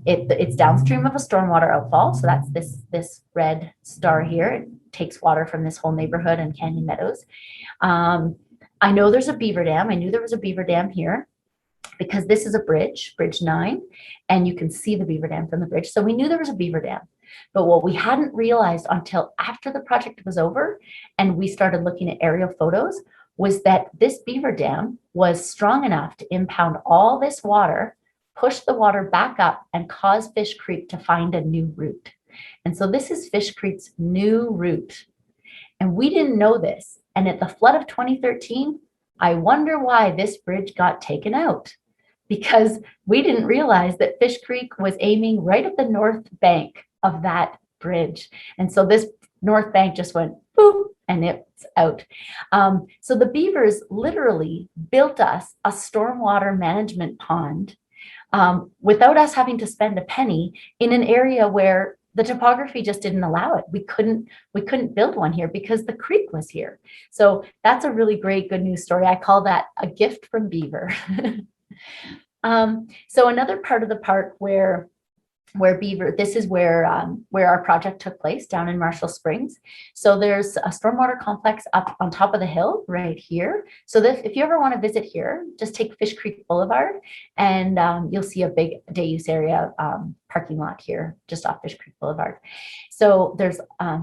it's downstream of a stormwater outfall. So that's this red star here. It takes water from this whole neighborhood and Canyon Meadows. I know there's a beaver dam. I knew there was a beaver dam here because this is a bridge 9, and you can see the beaver dam from the bridge. So we knew there was a beaver dam. But what we hadn't realized until after the project was over and we started looking at aerial photos was that this beaver dam was strong enough to impound all this water, push the water back up, and cause Fish Creek to find a new route. And so this is Fish Creek's new route. And we didn't know this. And at the flood of 2013, I wonder why this bridge got taken out, because we didn't realize that Fish Creek was aiming right at the north bank of that bridge. And so this north bank just went boop, and it's out. So the beavers literally built us a stormwater management pond without us having to spend a penny in an area where the topography just didn't allow it. We couldn't build one here because the creek was here. So that's a really great good news story. I call that a gift from Beaver. So another part of the park where Beaver, this is where our project took place, down in Marshall Springs. So there's a stormwater complex up on top of the hill right here. So if you ever want to visit here, just take Fish Creek Boulevard and you'll see a big day use area parking lot here just off Fish Creek Boulevard. So there's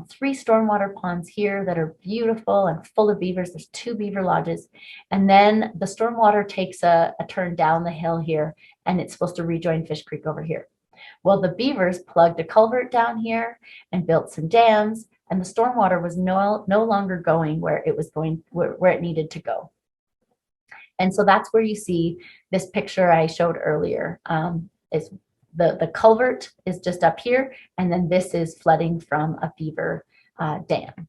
3 stormwater ponds here that are beautiful and full of beavers. There's 2 beaver lodges. And then the stormwater takes a turn down the hill here, and it's supposed to rejoin Fish Creek over here. Well, the beavers plugged a culvert down here and built some dams, and the stormwater was no longer going where it was going, where it needed to go. And so that's where you see this picture I showed earlier. Is the culvert is just up here, and then this is flooding from a beaver dam.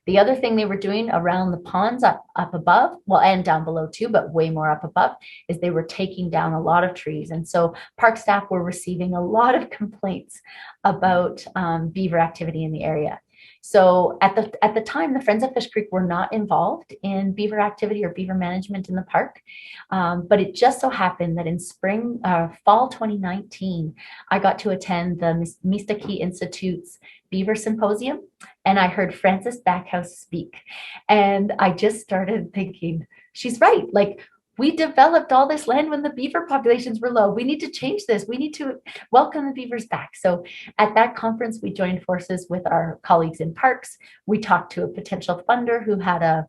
The other thing they were doing around the ponds up above, well, and down below too, but way more up above, is they were taking down a lot of trees. And so park staff were receiving a lot of complaints about beaver activity in the area. So at the time, the Friends of Fish Creek were not involved in beaver activity or beaver management in the park. But it just so happened that in fall 2019, I got to attend the Beaver Institute's Beaver Symposium, and I heard Frances Backhouse speak. And I just started thinking, she's right. Like, we developed all this land when the beaver populations were low. We need to change this. We need to welcome the beavers back. So at that conference, we joined forces with our colleagues in parks. We talked to a potential funder who had a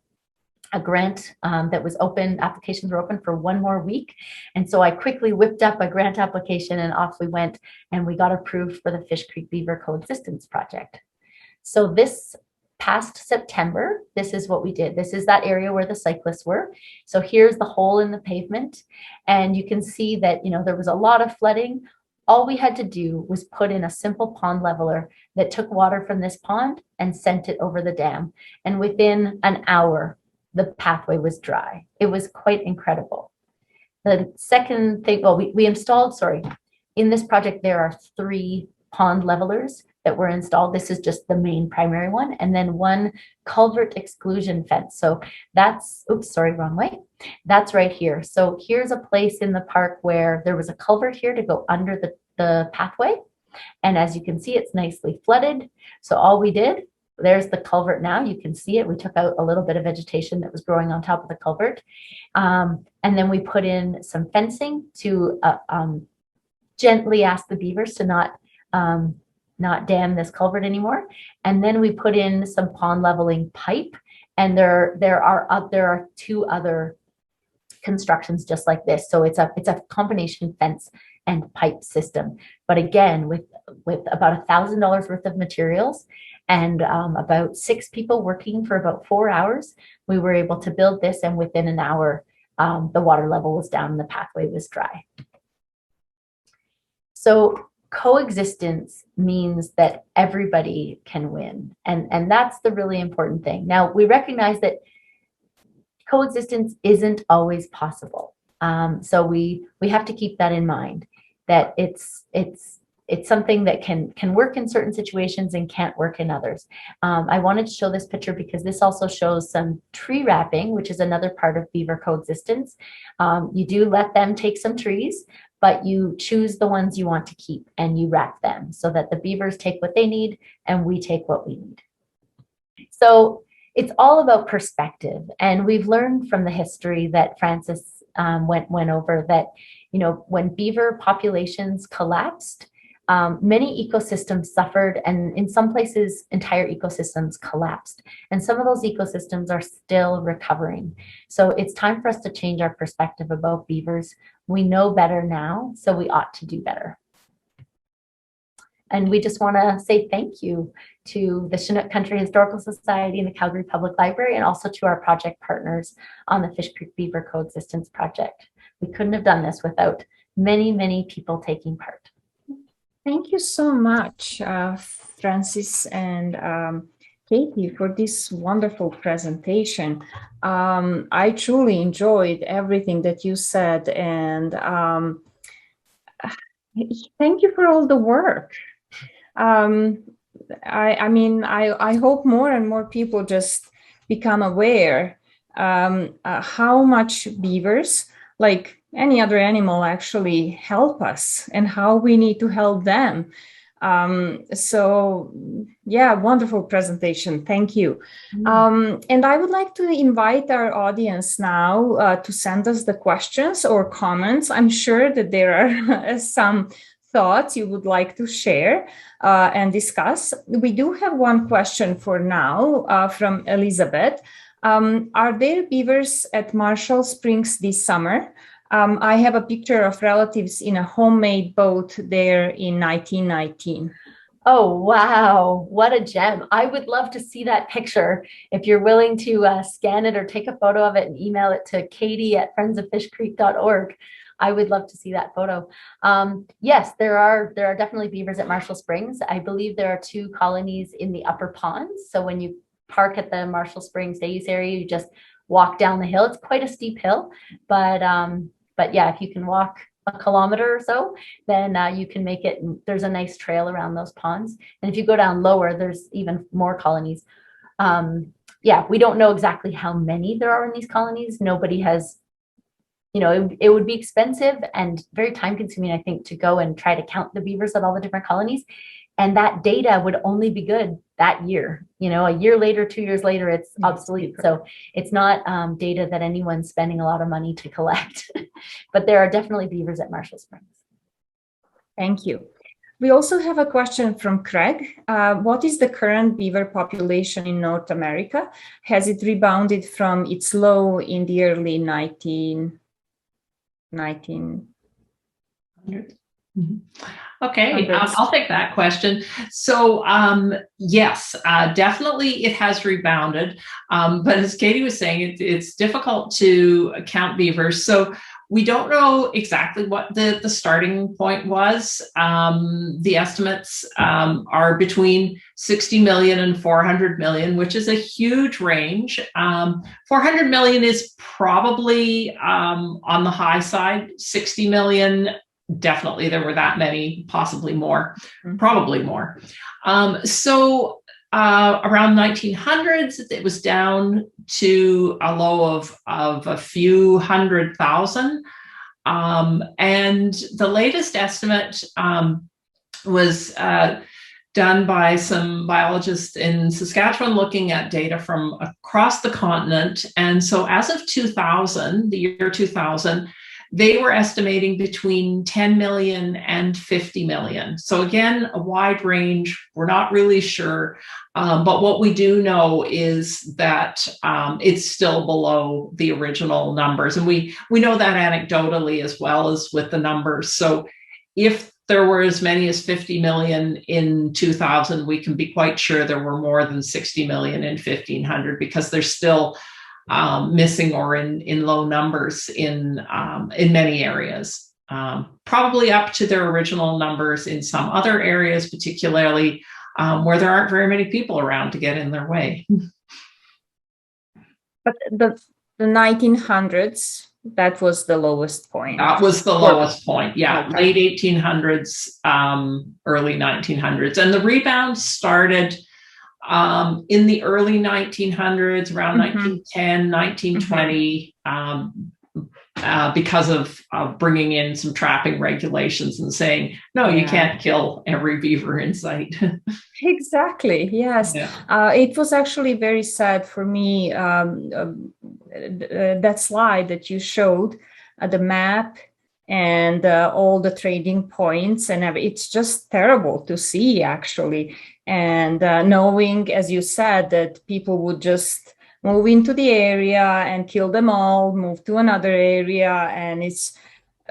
grant that was open. Applications were open for 1 more week. And so I quickly whipped up a grant application and off we went, and we got approved for the Fish Creek Beaver Coexistence Project. So this past September, this is what we did. This is that area where the cyclists were. So here's the hole in the pavement. And you can see that, there was a lot of flooding. All we had to do was put in a simple pond leveler that took water from this pond and sent it over the dam. And within an hour, the pathway was dry. It was quite incredible. The second thing, well, we installed, in this project, there are 3 pond levelers that were installed. This is just the main primary one, and then 1 culvert exclusion fence. So that's, wrong way. That's right here. So here's a place in the park where there was a culvert here to go under the pathway. And as you can see, it's nicely flooded. So all we did, there's the culvert now. You can see it. We took out a little bit of vegetation that was growing on top of the culvert. And then we put in some fencing to gently ask the beavers to not dam this culvert anymore. And then we put in some pond leveling pipe. And there are 2 other constructions just like this. So it's a combination fence and pipe system. But again, with about $1,000 worth of materials and about 6 people working for about 4 hours, we were able to build this. And within an hour, the water level was down and the pathway was dry. So coexistence means that everybody can win. And that's the really important thing. Now, we recognize that coexistence isn't always possible. So we have to keep that in mind, that it's something that can work in certain situations and can't work in others. I wanted to show this picture because this also shows some tree wrapping, which is another part of beaver coexistence. You do let them take some trees, but you choose the ones you want to keep and you wrap them so that the beavers take what they need and we take what we need. So it's all about perspective. And we've learned from the history that Frances went over that, when beaver populations collapsed, many ecosystems suffered, and in some places, entire ecosystems collapsed. And some of those ecosystems are still recovering. So it's time for us to change our perspective about beavers. We know better now, so we ought to do better. And we just want to say thank you to the Chinook Country Historical Society and the Calgary Public Library, and also to our project partners on the Fish Creek Beaver Coexistence Project. We couldn't have done this without many, many people taking part. Thank you so much, Frances and Katie, for this wonderful presentation. I truly enjoyed everything that you said, and Thank you for all the work. I hope more and more people just become aware how much beavers, like any other animal, actually help us and how we need to help them. Wonderful presentation. Thank you. And I would like to invite our audience now to send us the questions or comments. I'm sure that there are some thoughts you would like to share and discuss. We do have one question for now from Elizabeth. Are there beavers at Marshall Springs this summer? I have a picture of relatives in a homemade boat there in 1919. Oh, wow. What a gem. I would love to see that picture. If you're willing to scan it or take a photo of it and email it to katie@friendsofishcreek.org, I would love to see that photo. Yes, there are definitely beavers at Marshall Springs. I believe there are 2 colonies in the upper ponds. So when you park at the Marshall Springs day use area, you just walk down the hill. It's quite a steep hill, but yeah, if you can walk a kilometer or so, then you can make it. There's a nice trail around those ponds. And if you go down lower, there's even more colonies. Yeah, we don't know exactly how many there are in these colonies. Nobody has, it would be expensive and very time consuming, I think, to go and try to count the beavers at all the different colonies. And that data would only be good that year. A year later, 2 years later, it's obsolete. So it's not data that anyone's spending a lot of money to collect. But there are definitely beavers at Marshall Springs. Thank you. We also have a question from Craig. What is the current beaver population in North America? Has it rebounded from its low in the early 1900s? Mm-hmm. Okay, I'll take that question. So yes, definitely it has rebounded. But as Katie was saying, it's difficult to count beavers. So we don't know exactly what the starting point was. The estimates are between 60 million and 400 million, which is a huge range. 400 million is probably on the high side. 60 million, definitely there were that many, possibly more, probably more. So around 1900s, it was down to a low of a few 100,000. And the latest estimate was done by some biologists in Saskatchewan looking at data from across the continent. And so as of 2000, the year 2000, they were estimating between 10 million and 50 million. So again, a wide range. We're not really sure. But what we do know is that it's still below the original numbers. And we know that anecdotally as well as with the numbers. So if there were as many as 50 million in 2000, we can be quite sure there were more than 60 million in 1500 because there's still missing or in low numbers in many areas, probably up to their original numbers in some other areas, particularly where there aren't very many people around to get in their way. But the 1900s, that was the lowest point. That was the lowest point, yeah. Okay. Late 1800s, early 1900s. And the rebound started in the early 1900s, around 1910, 1920, because of bringing in some trapping regulations and saying, no, you can't kill every beaver in sight. Exactly, yes. Yeah. It was actually very sad for me, that slide that you showed, the map and all the trading points, and it's just terrible to see, actually. And knowing, as you said, that people would just move into the area and kill them all, move to another area, and it's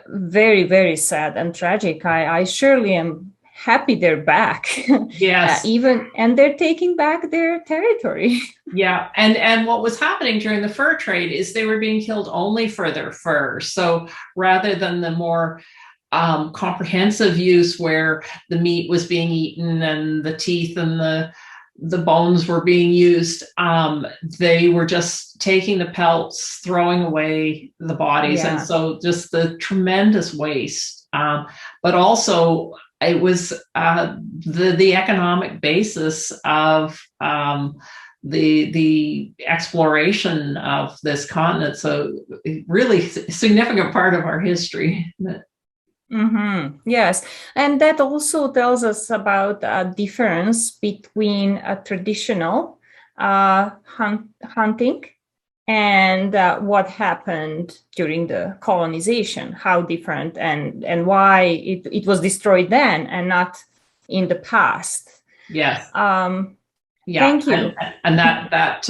very, very sad and tragic. I surely am happy they're back. Yes. And they're taking back their territory. Yeah. And what was happening during the fur trade is they were being killed only for their fur. So rather than the more comprehensive use where the meat was being eaten and the teeth and the bones were being used, they were just taking the pelts, throwing away the bodies. Yeah. And so just the tremendous waste but also it was the economic basis of the exploration of this continent. So really significant part of our history. Yes, and that also tells us about a difference between a traditional hunting and what happened during the colonization, how different and why it was destroyed then and not in the past. Yes. Yeah, thank you. And that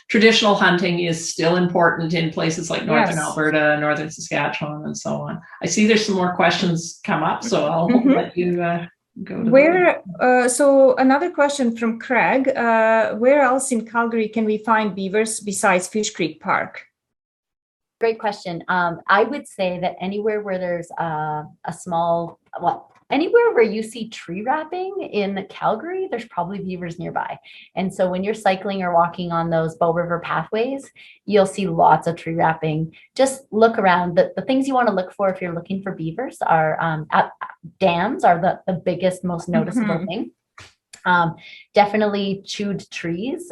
traditional hunting is still important in places like Northern Alberta, Northern Saskatchewan, and so on. I see there's some more questions come up, so I'll let you go to so another question from Craig. Where else in Calgary can we find beavers besides Fish Creek Park? Great question. I would say that anywhere where there's anywhere where you see tree wrapping in Calgary, there's probably beavers nearby. And so when you're cycling or walking on those Bow River pathways, you'll see lots of tree wrapping. Just look around. The things you want to look for if you're looking for beavers are dams are the biggest, most noticeable thing. Definitely chewed trees.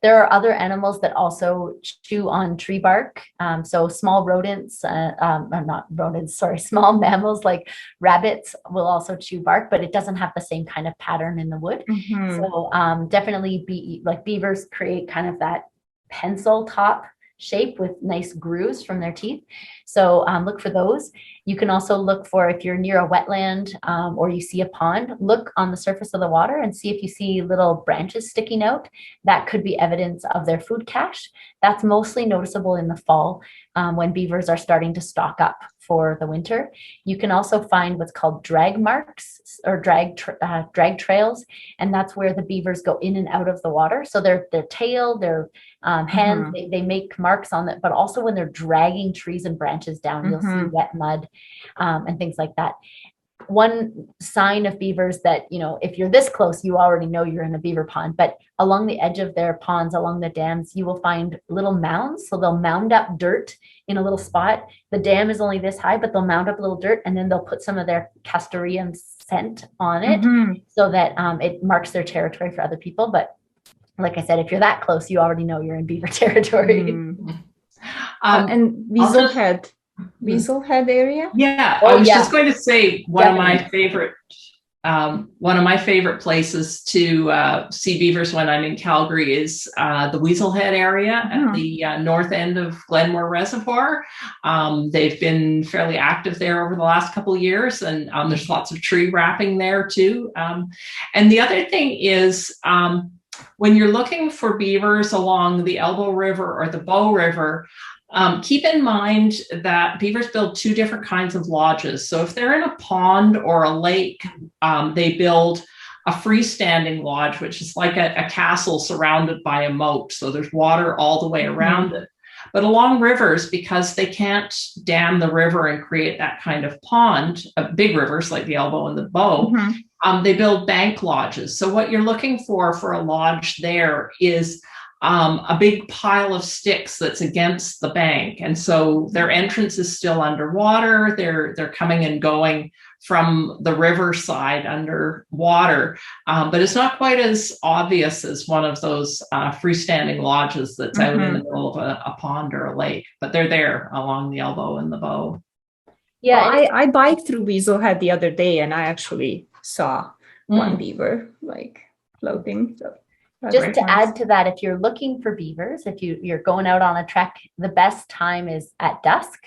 There are other animals that also chew on tree bark. So small rodents, not rodents, sorry, small mammals like rabbits will also chew bark, but it doesn't have the same kind of pattern in the wood. So definitely beavers create kind of that pencil top shape with nice grooves from their teeth. So look for those. You can also look for, if you're near a wetland or you see a pond, look on the surface of the water and see if you see little branches sticking out. That could be evidence of their food cache. That's mostly noticeable in the fall when beavers are starting to stock up for the winter. You can also find what's called drag marks or drag trails, and that's where the beavers go in and out of the water. So their tail, their hands, they make marks on it, but also when they're dragging trees and branches down, you'll see wet mud and things like that. One sign of beavers that, if you're this close, you already know you're in a beaver pond, but along the edge of their ponds, along the dams, you will find little mounds. So they'll mound up dirt in a little spot. The dam is only this high, but they'll mound up a little dirt and then they'll put some of their Castorian scent on it so that it marks their territory for other people. But like I said, if you're that close, you already know you're in beaver territory. And Weasel Head area? Yeah, I was just going to say one of my favorite places to see beavers when I'm in Calgary is the Weasel Head area at the north end of Glenmore Reservoir. They've been fairly active there over the last couple of years, and there's lots of tree wrapping there too. And the other thing is when you're looking for beavers along the Elbow River or the Bow River, keep in mind that beavers build two different kinds of lodges. So if they're in a pond or a lake, they build a freestanding lodge, which is like a castle surrounded by a moat. So there's water all the way around it. But along rivers, because they can't dam the river and create that kind of pond, big rivers like the Elbow and the Bow, they build bank lodges. So what you're looking for a lodge there is a big pile of sticks that's against the bank. And so their entrance is still underwater. They're coming and going from the riverside underwater. But it's not quite as obvious as one of those freestanding lodges that's out in the middle of a pond or a lake. But they're there along the Elbow and the Bow. Yeah, well, I biked through Weasel Head the other day and I actually saw one beaver floating. So. Just to add to that, if you're looking for beavers, if you're going out on a trek, the best time is at dusk.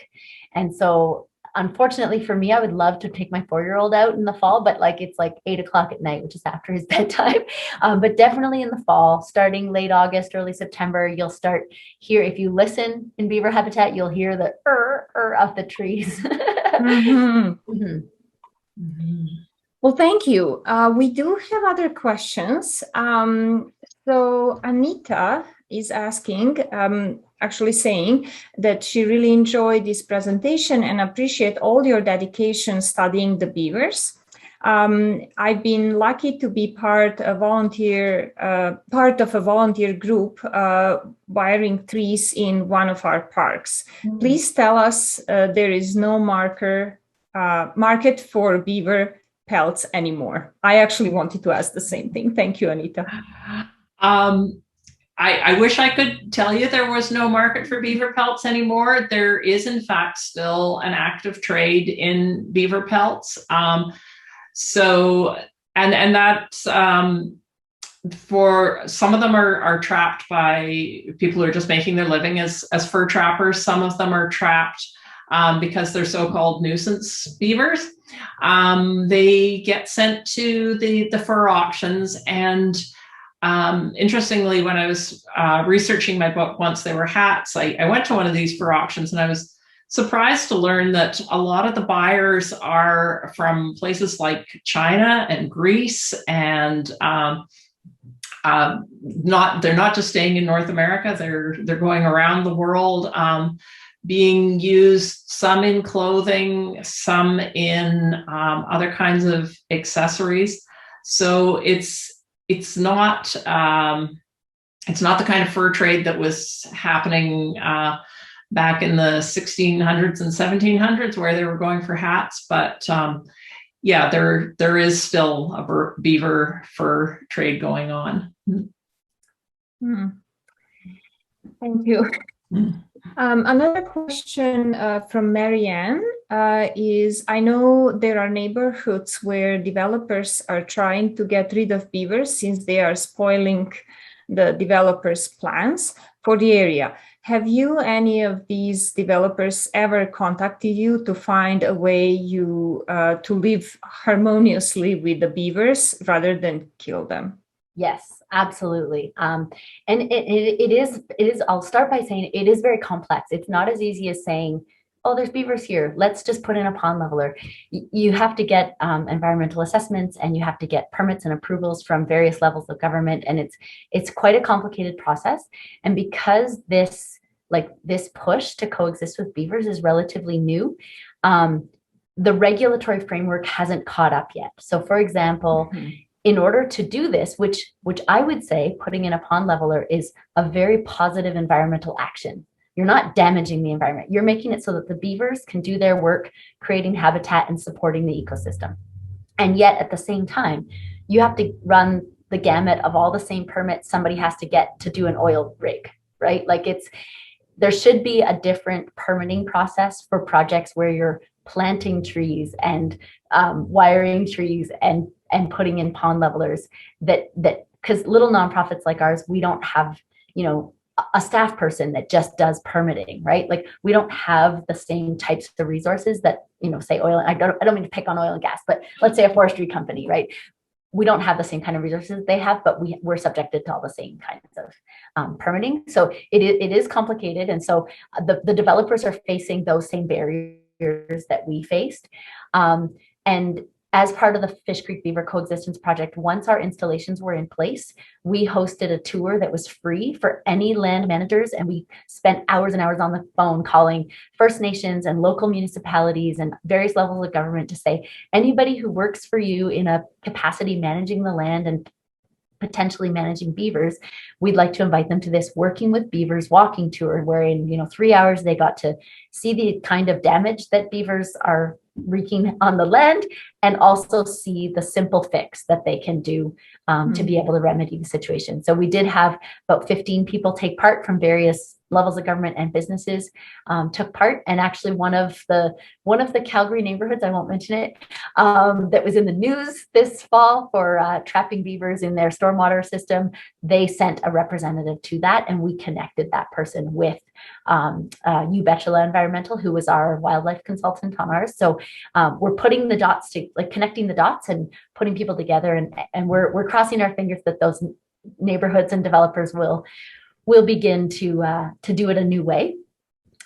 And so unfortunately for me, I would love to take my 4-year-old out in the fall, but it's 8 o'clock at night, which is after his bedtime. But definitely in the fall, starting late August, early September, you'll start hear, if you listen in beaver habitat, you'll hear the of the trees. Well, thank you. We do have other questions. So Anita is asking, actually saying that she really enjoyed this presentation and appreciate all your dedication studying the beavers. I've been lucky to be part of a volunteer group wiring trees in one of our parks. Please tell us there is no marker market for beaver pelts anymore? I actually wanted to ask the same thing. Thank you, Anita. I wish I could tell you there was no market for beaver pelts anymore. There is, in fact, still an active trade in beaver pelts. And that's for some of them are trapped by people who are just making their living as fur trappers. Some of them are trapped because they're so-called nuisance beavers. They get sent to the fur auctions. And interestingly, when I was researching my book, Once They Were Hats, I went to one of these fur auctions, and I was surprised to learn that a lot of the buyers are from places like China and Greece, and they're not just staying in North America. They're going around the world, being used, some in clothing, some in other kinds of accessories. So it's not the kind of fur trade that was happening back in the 1600s and 1700s, where they were going for hats. But yeah, there is still a beaver fur trade going on. Thank you. Another question from Marianne is, I know there are neighborhoods where developers are trying to get rid of beavers since they are spoiling the developers' plans for the area. Have you, any of these developers, ever contacted you to find a way to live harmoniously with the beavers rather than kill them? Yes, absolutely. And it is, I'll start by saying it is very complex. It's not as easy as saying, oh, there's beavers here, let's just put in a pond leveler. You have to get environmental assessments, and you have to get permits and approvals from various levels of government. And it's quite a complicated process. And because this push to coexist with beavers is relatively new, the regulatory framework hasn't caught up yet. So for example, in order to do this, which I would say putting in a pond leveler is a very positive environmental action. You're not damaging the environment. You're making it so that the beavers can do their work, creating habitat and supporting the ecosystem. And yet at the same time, you have to run the gamut of all the same permits somebody has to get to do an oil rig, right? There should be a different permitting process for projects where you're planting trees and wiring trees and putting in pond levelers, that because little nonprofits like ours, we don't have, a staff person that just does permitting, right? We don't have the same types of resources that, say oil. I don't mean to pick on oil and gas, but let's say a forestry company, right? We don't have the same kind of resources they have, but we're subjected to all the same kinds of permitting. So it is complicated. And so the developers are facing those same barriers that we faced. And as part of the Fish Creek Beaver Coexistence Project, once our installations were in place, we hosted a tour that was free for any land managers. And we spent hours and hours on the phone calling First Nations and local municipalities and various levels of government to say, anybody who works for you in a capacity managing the land and potentially managing beavers, we'd like to invite them to this Working with Beavers walking tour, where in 3 hours they got to see the kind of damage that beavers are wreaking on the land, and also see the simple fix that they can do to be able to remedy the situation. So we did have about 15 people take part from various levels of government and businesses took part. And actually one of the Calgary neighborhoods, I won't mention it, that was in the news this fall for trapping beavers in their stormwater system, they sent a representative to that, and we connected that person with Ubetula Environmental, who was our wildlife consultant on ours. So we're putting the dots to connecting the dots and putting people together, and we're crossing our fingers that those neighborhoods and developers will begin to do it a new way.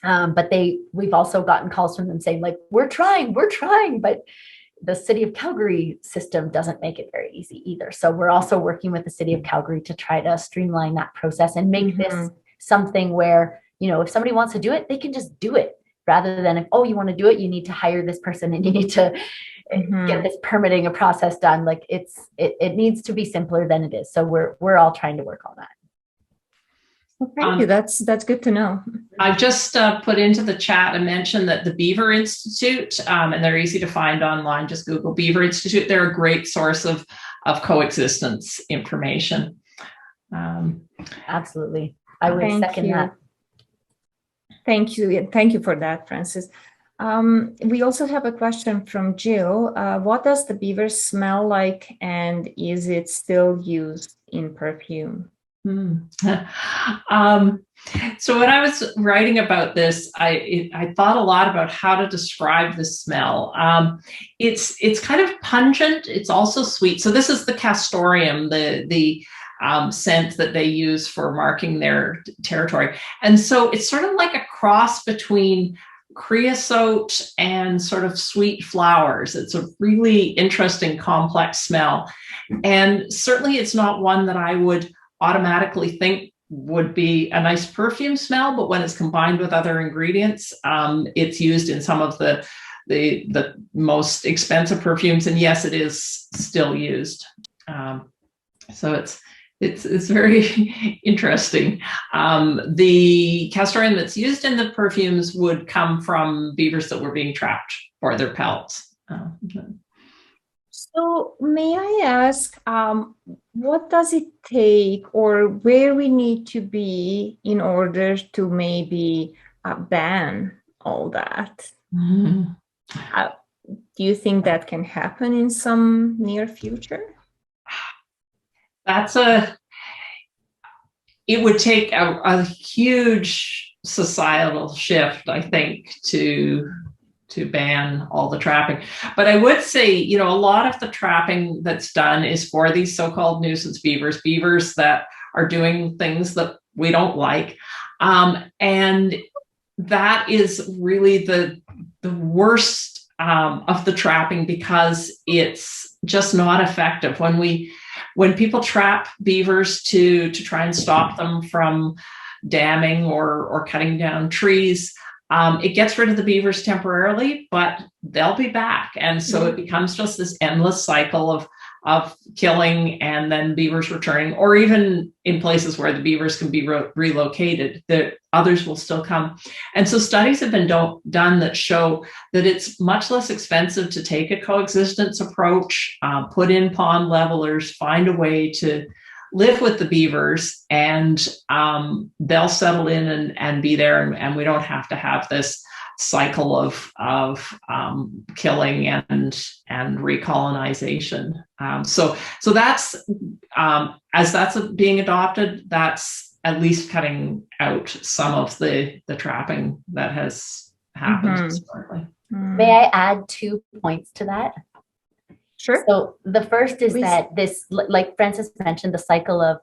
But we've also gotten calls from them saying, we're trying, but the City of Calgary system doesn't make it very easy either. So we're also working with the City of Calgary to try to streamline that process and make this something where, if somebody wants to do it, they can just do it, rather than you want to do it, you need to hire this person and you need to get this permitting a process done. It needs to be simpler than it is. So we're all trying to work on that. Well, thank you. That's good to know. I've just put into the chat and mentioned that the Beaver Institute, and they're easy to find online. Just Google Beaver Institute. They're a great source of coexistence information. Absolutely. I would second that. Thank you. Thank you for that, Frances. We also have a question from Jill. What does the beaver smell like, and is it still used in perfume? So when I was writing about this, I thought a lot about how to describe the smell. It's kind of pungent. It's also sweet. So this is the castoreum, the scent that they use for marking their territory. And so it's sort of like a cross between creosote and sort of sweet flowers. It's a really interesting, complex smell. And certainly it's not one that I would automatically think would be a nice perfume smell, but when it's combined with other ingredients, it's used in some of the most expensive perfumes. And yes, it is still used. So it's very interesting. The castoreum that's used in the perfumes would come from beavers that were being trapped for their pelts. So may I ask, what does it take, or where we need to be in order to maybe ban all that? Do you think that can happen in some near future? It would take a huge societal shift, I think, to ban all the trapping. But I would say, a lot of the trapping that's done is for these so-called nuisance beavers that are doing things that we don't like. And that is really the worst of the trapping, because it's just not effective. When people trap beavers to try and stop them from damming or cutting down trees, it gets rid of the beavers temporarily, but they'll be back. And so it becomes just this endless cycle of killing and then beavers returning, or even in places where the beavers can be relocated, the others will still come. And so studies have been done that show that it's much less expensive to take a coexistence approach, put in pond levelers, find a way to live with the beavers, and they'll settle in and be there, and we don't have to have this cycle of killing and recolonization. So that's as that's being adopted, that's at least cutting out some of the trapping that has happened historically. May I add 2 points to that? Sure. So the first is that this, like Frances mentioned, the cycle of,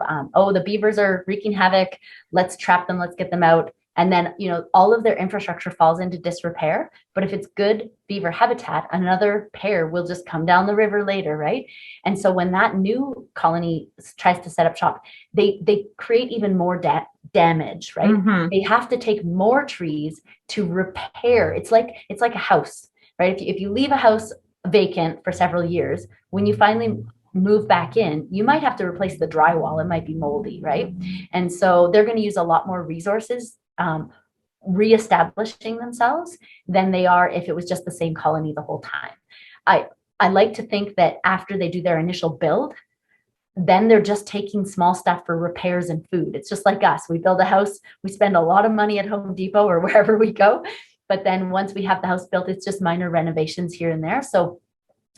the beavers are wreaking havoc, let's trap them, let's get them out. And then, all of their infrastructure falls into disrepair. But if it's good beaver habitat, another pair will just come down the river later, right? And so when that new colony tries to set up shop, they create even more damage, right? They have to take more trees to repair. It's like a house, right? If you leave a house vacant for several years, when you finally move back in, you might have to replace the drywall. It might be moldy, right? And so they're going to use a lot more resources reestablishing themselves than they are if it was just the same colony the whole time. I like to think that after they do their initial build, then they're just taking small stuff for repairs and food. It's just like us. We build a house, we spend a lot of money at Home Depot or wherever we go. But then once we have the house built, it's just minor renovations here and there. So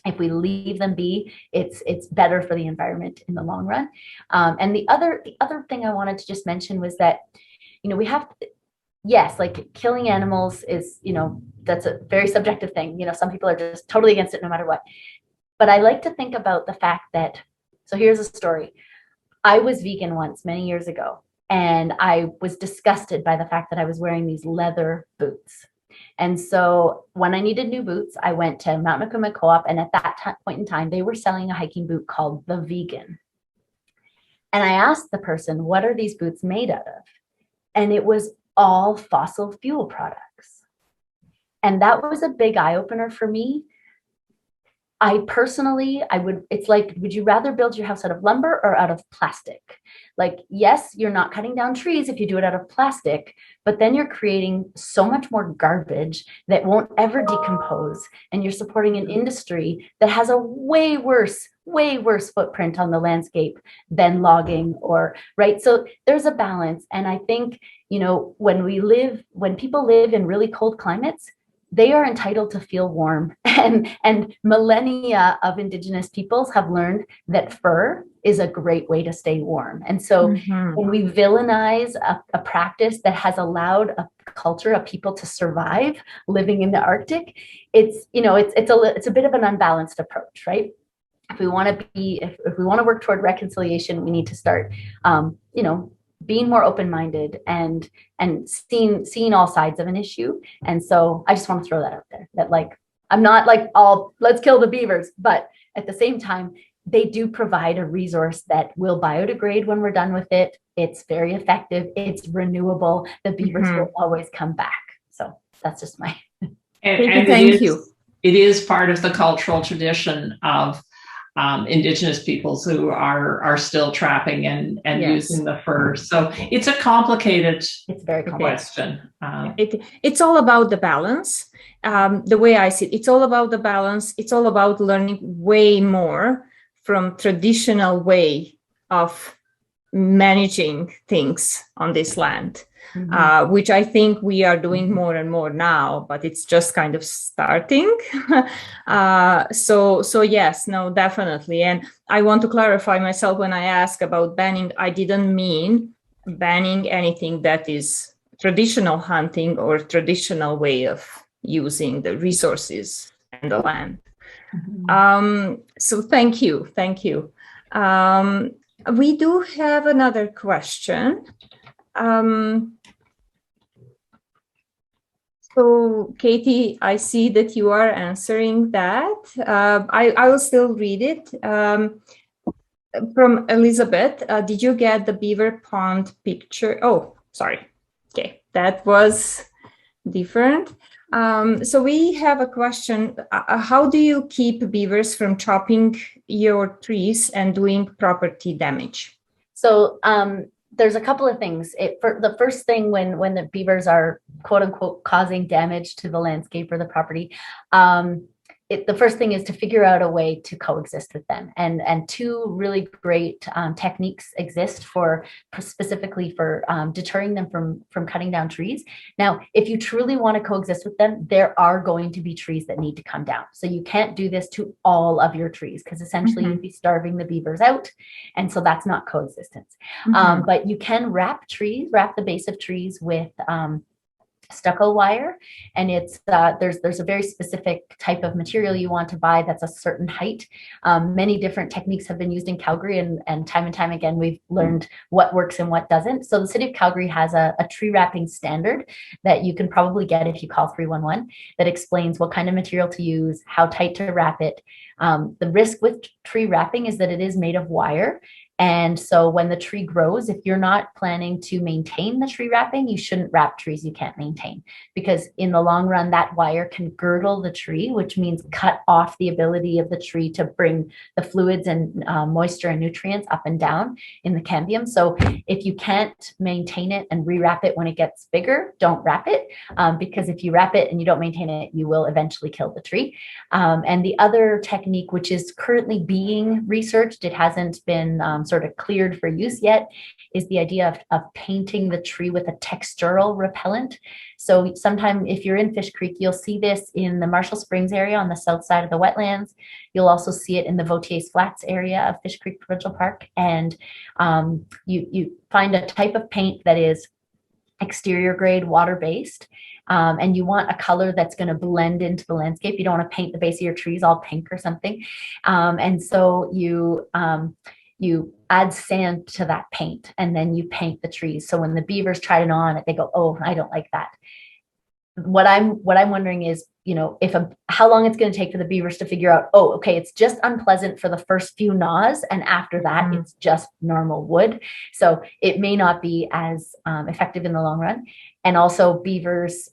if we leave them be, it's better for the environment in the long run. And the other thing I wanted to just mention was that, we have, yes, like killing animals is, that's a very subjective thing. Some people are just totally against it no matter what. But I like to think about the fact that, so here's a story. I was vegan once many years ago, and I was disgusted by the fact that I was wearing these leather boots. And so when I needed new boots, I went to Mount Nakuma Co-op, and at that point in time, they were selling a hiking boot called the Vegan. And I asked the person, what are these boots made out of? And it was all fossil fuel products. And that was a big eye-opener for me. I personally, it's like, would you rather build your house out of lumber or out of plastic? Like, yes, you're not cutting down trees if you do it out of plastic, but then you're creating so much more garbage that won't ever decompose. And you're supporting an industry that has a way worse footprint on the landscape than logging right? So there's a balance. And I think, when people live in really cold climates, they are entitled to feel warm. And millennia of Indigenous peoples have learned that fur is a great way to stay warm. And so when we villainize a practice that has allowed a culture of people to survive living in the Arctic, it's a bit of an unbalanced approach, right? If we want to work toward reconciliation, we need to start, being more open-minded and seeing all sides of an issue. And so I just want to throw that out there, that like, I'm not like all, let's kill the beavers, but at the same time, they do provide a resource that will biodegrade when we're done with it. It's very effective. It's renewable. The beavers will always come back. So that's just my. Thank you. It is part of the cultural tradition of Indigenous peoples who are still trapping and using the fur. So it's a complicated question. It's all about the balance. The way I see it, it's all about the balance. It's all about learning way more from traditional way of managing things on this land. Which I think we are doing more and more now, but it's just kind of starting. So yes, no, definitely. And I want to clarify myself when I ask about banning, I didn't mean banning anything that is traditional hunting or traditional way of using the resources and the land. So thank you. We do have another question. So, Katie, I see that you are answering that. I will still read it. From Elizabeth, did you get the beaver pond picture? Oh, sorry. Okay, that was different. So we have a question. How do you keep beavers from chopping your trees and doing property damage? So there's a couple of things. The first thing when the beavers are quote unquote causing damage to the landscape or the property, the first thing is to figure out a way to coexist with them. And two really great techniques exist specifically for deterring them from cutting down trees. Now, if you truly want to coexist with them, there are going to be trees that need to come down. So you can't do this to all of your trees because essentially you'd be starving the beavers out. And so that's not coexistence. But you can wrap the base of trees with stucco wire, and it's there's a very specific type of material you want to buy that's a certain height. Many different techniques have been used in Calgary, and time again we've learned what works and what doesn't. So the city of Calgary has a tree wrapping standard that you can probably get if you call 311 that explains what kind of material to use, how tight to wrap it. The risk with tree wrapping is that it is made of wire. And so when the tree grows, if you're not planning to maintain the tree wrapping, you shouldn't wrap trees you can't maintain, because in the long run, that wire can girdle the tree, which means cut off the ability of the tree to bring the fluids and moisture and nutrients up and down in the cambium. So if you can't maintain it and rewrap it when it gets bigger, don't wrap it, because if you wrap it and you don't maintain it, you will eventually kill the tree. And the other technique, which is currently being researched, it hasn't been sort of cleared for use yet, is the idea of painting the tree with a textural repellent. So sometime if you're in Fish Creek, you'll see this in the Marshall Springs area on the south side of the wetlands. You'll also see it in the Vautier's Flats area of Fish Creek Provincial Park. And you find a type of paint that is exterior grade, water-based. And you want a color that's going to blend into the landscape. You don't want to paint the base of your trees all pink or something. And so you add sand to that paint, and then you paint the trees. So when the beavers try it on, they go, "Oh, I don't like that." What I'm wondering is, how long it's going to take for the beavers to figure out, oh, okay, it's just unpleasant for the first few gnaws, and after that, it's just normal wood. So it may not be as effective in the long run. And also beavers,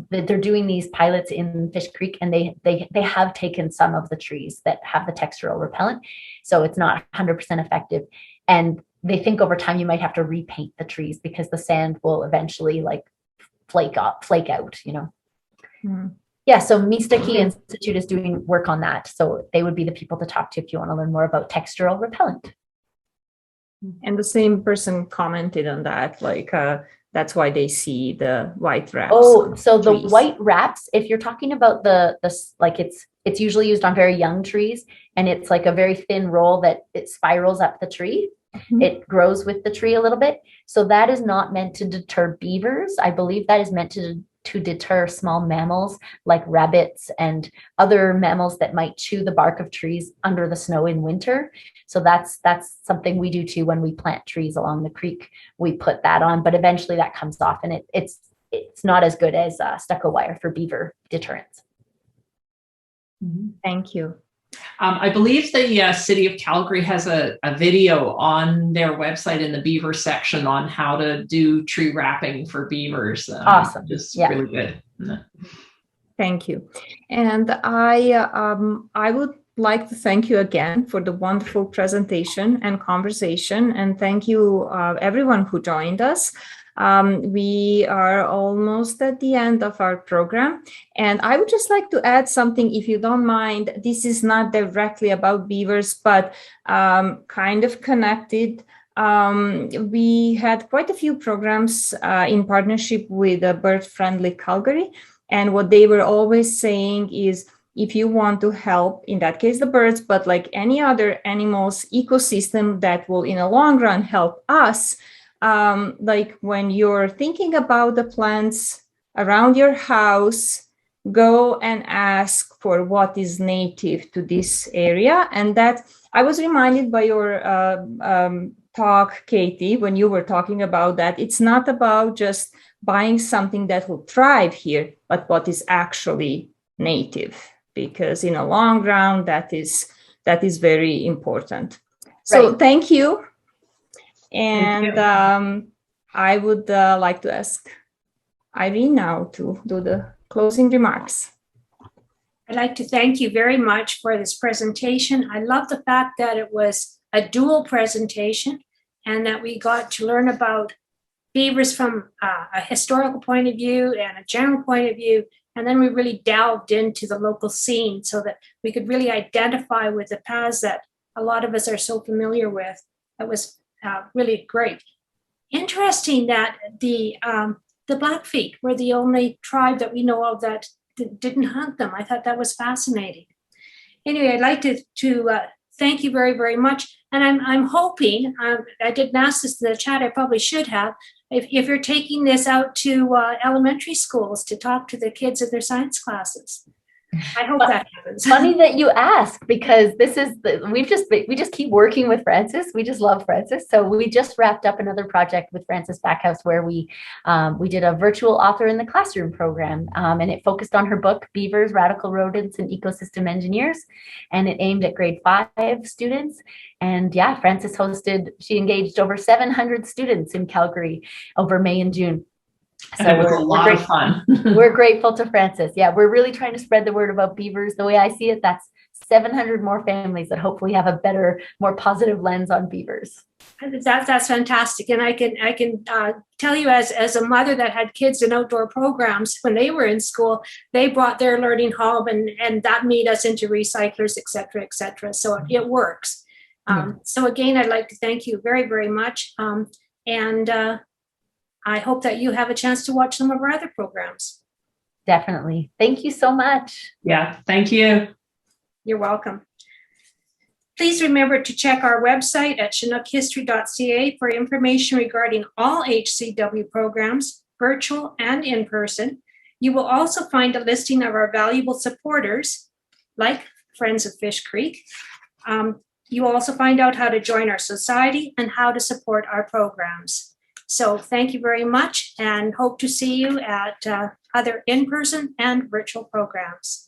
they're doing these pilots in Fish Creek, and they have taken some of the trees that have the textural repellent, so it's not 100% effective. And they think over time you might have to repaint the trees because the sand will eventually like flake out, Yeah, so Mistake Institute is doing work on that. So they would be the people to talk to if you want to learn more about textural repellent. And the same person commented on that, like that's why they see the white wraps. Oh, so the trees. white wraps, if you're talking about the like it's usually used on very young trees, and it's like a very thin roll that it spirals up the tree. Mm-hmm. It grows with the tree a little bit. So that is not meant to deter beavers. I believe that is meant to deter small mammals like rabbits and other mammals that might chew the bark of trees under the snow in winter. So that's something we do too when we plant trees along the creek. We put that on, but eventually that comes off, and it's not as good as stucco wire for beaver deterrence. Thank you. I believe the city of Calgary has a video on their website in the beaver section on how to do tree wrapping for beavers. Awesome. Just really good. Thank you. And I would like to thank you again for the wonderful presentation and conversation. And thank you everyone who joined us. We are almost at the end of our program, and I would just like to add something, if you don't mind. This is not directly about beavers, but kind of connected. We had quite a few programs in partnership with Bird Friendly Calgary, and what they were always saying is, if you want to help, in that case, the birds, but like any other animals ecosystem that will in the long run help us, like when you're thinking about the plants around your house, go and ask for what is native to this area. And that I was reminded by your talk, Katie, when you were talking about that. It's not about just buying something that will thrive here, but what is actually native, because in a long run, that is very important. So Right. Thank you. And I would like to ask Irene now to do the closing remarks. I'd like to thank you very much for this presentation. I love the fact that it was a dual presentation and that we got to learn about beavers from a historical point of view and a general point of view. And then we really delved into the local scene so that we could really identify with the paths that a lot of us are so familiar with. That was really great. Interesting that the Blackfeet were the only tribe that we know of that didn't hunt them. I thought that was fascinating. Anyway, I'd like to thank you very, very much. And I'm hoping, I didn't ask this in the chat, I probably should have, if you're taking this out to elementary schools to talk to the kids in their science classes. I hope that happens. Funny that you ask, because this is we just keep working with Frances. We just love Frances. So we just wrapped up another project with Frances Backhouse where we did a virtual author in the classroom program, and it focused on her book Beavers, Radical Rodents, and Ecosystem Engineers, and it aimed at grade 5 students. And yeah, Frances she engaged over 700 students in Calgary over May and June. So it was a lot of fun. We're grateful to Frances. Yeah, we're really trying to spread the word about beavers. The way I see it, that's 700 more families that hopefully have a better, more positive lens on beavers. That's fantastic. And I can tell you as a mother that had kids in outdoor programs, when they were in school, they brought their learning home and that made us into recyclers, et cetera, et cetera. So it works. So again, I'd like to thank you very, very much. And I hope that you have a chance to watch some of our other programs. Definitely. Thank you so much. Yeah, thank you. You're welcome. Please remember to check our website at chinookhistory.ca for information regarding all HCW programs, virtual and in person. You will also find a listing of our valuable supporters, like Friends of Fish Creek. You will also find out how to join our society and how to support our programs. So thank you very much and hope to see you at other in-person and virtual programs.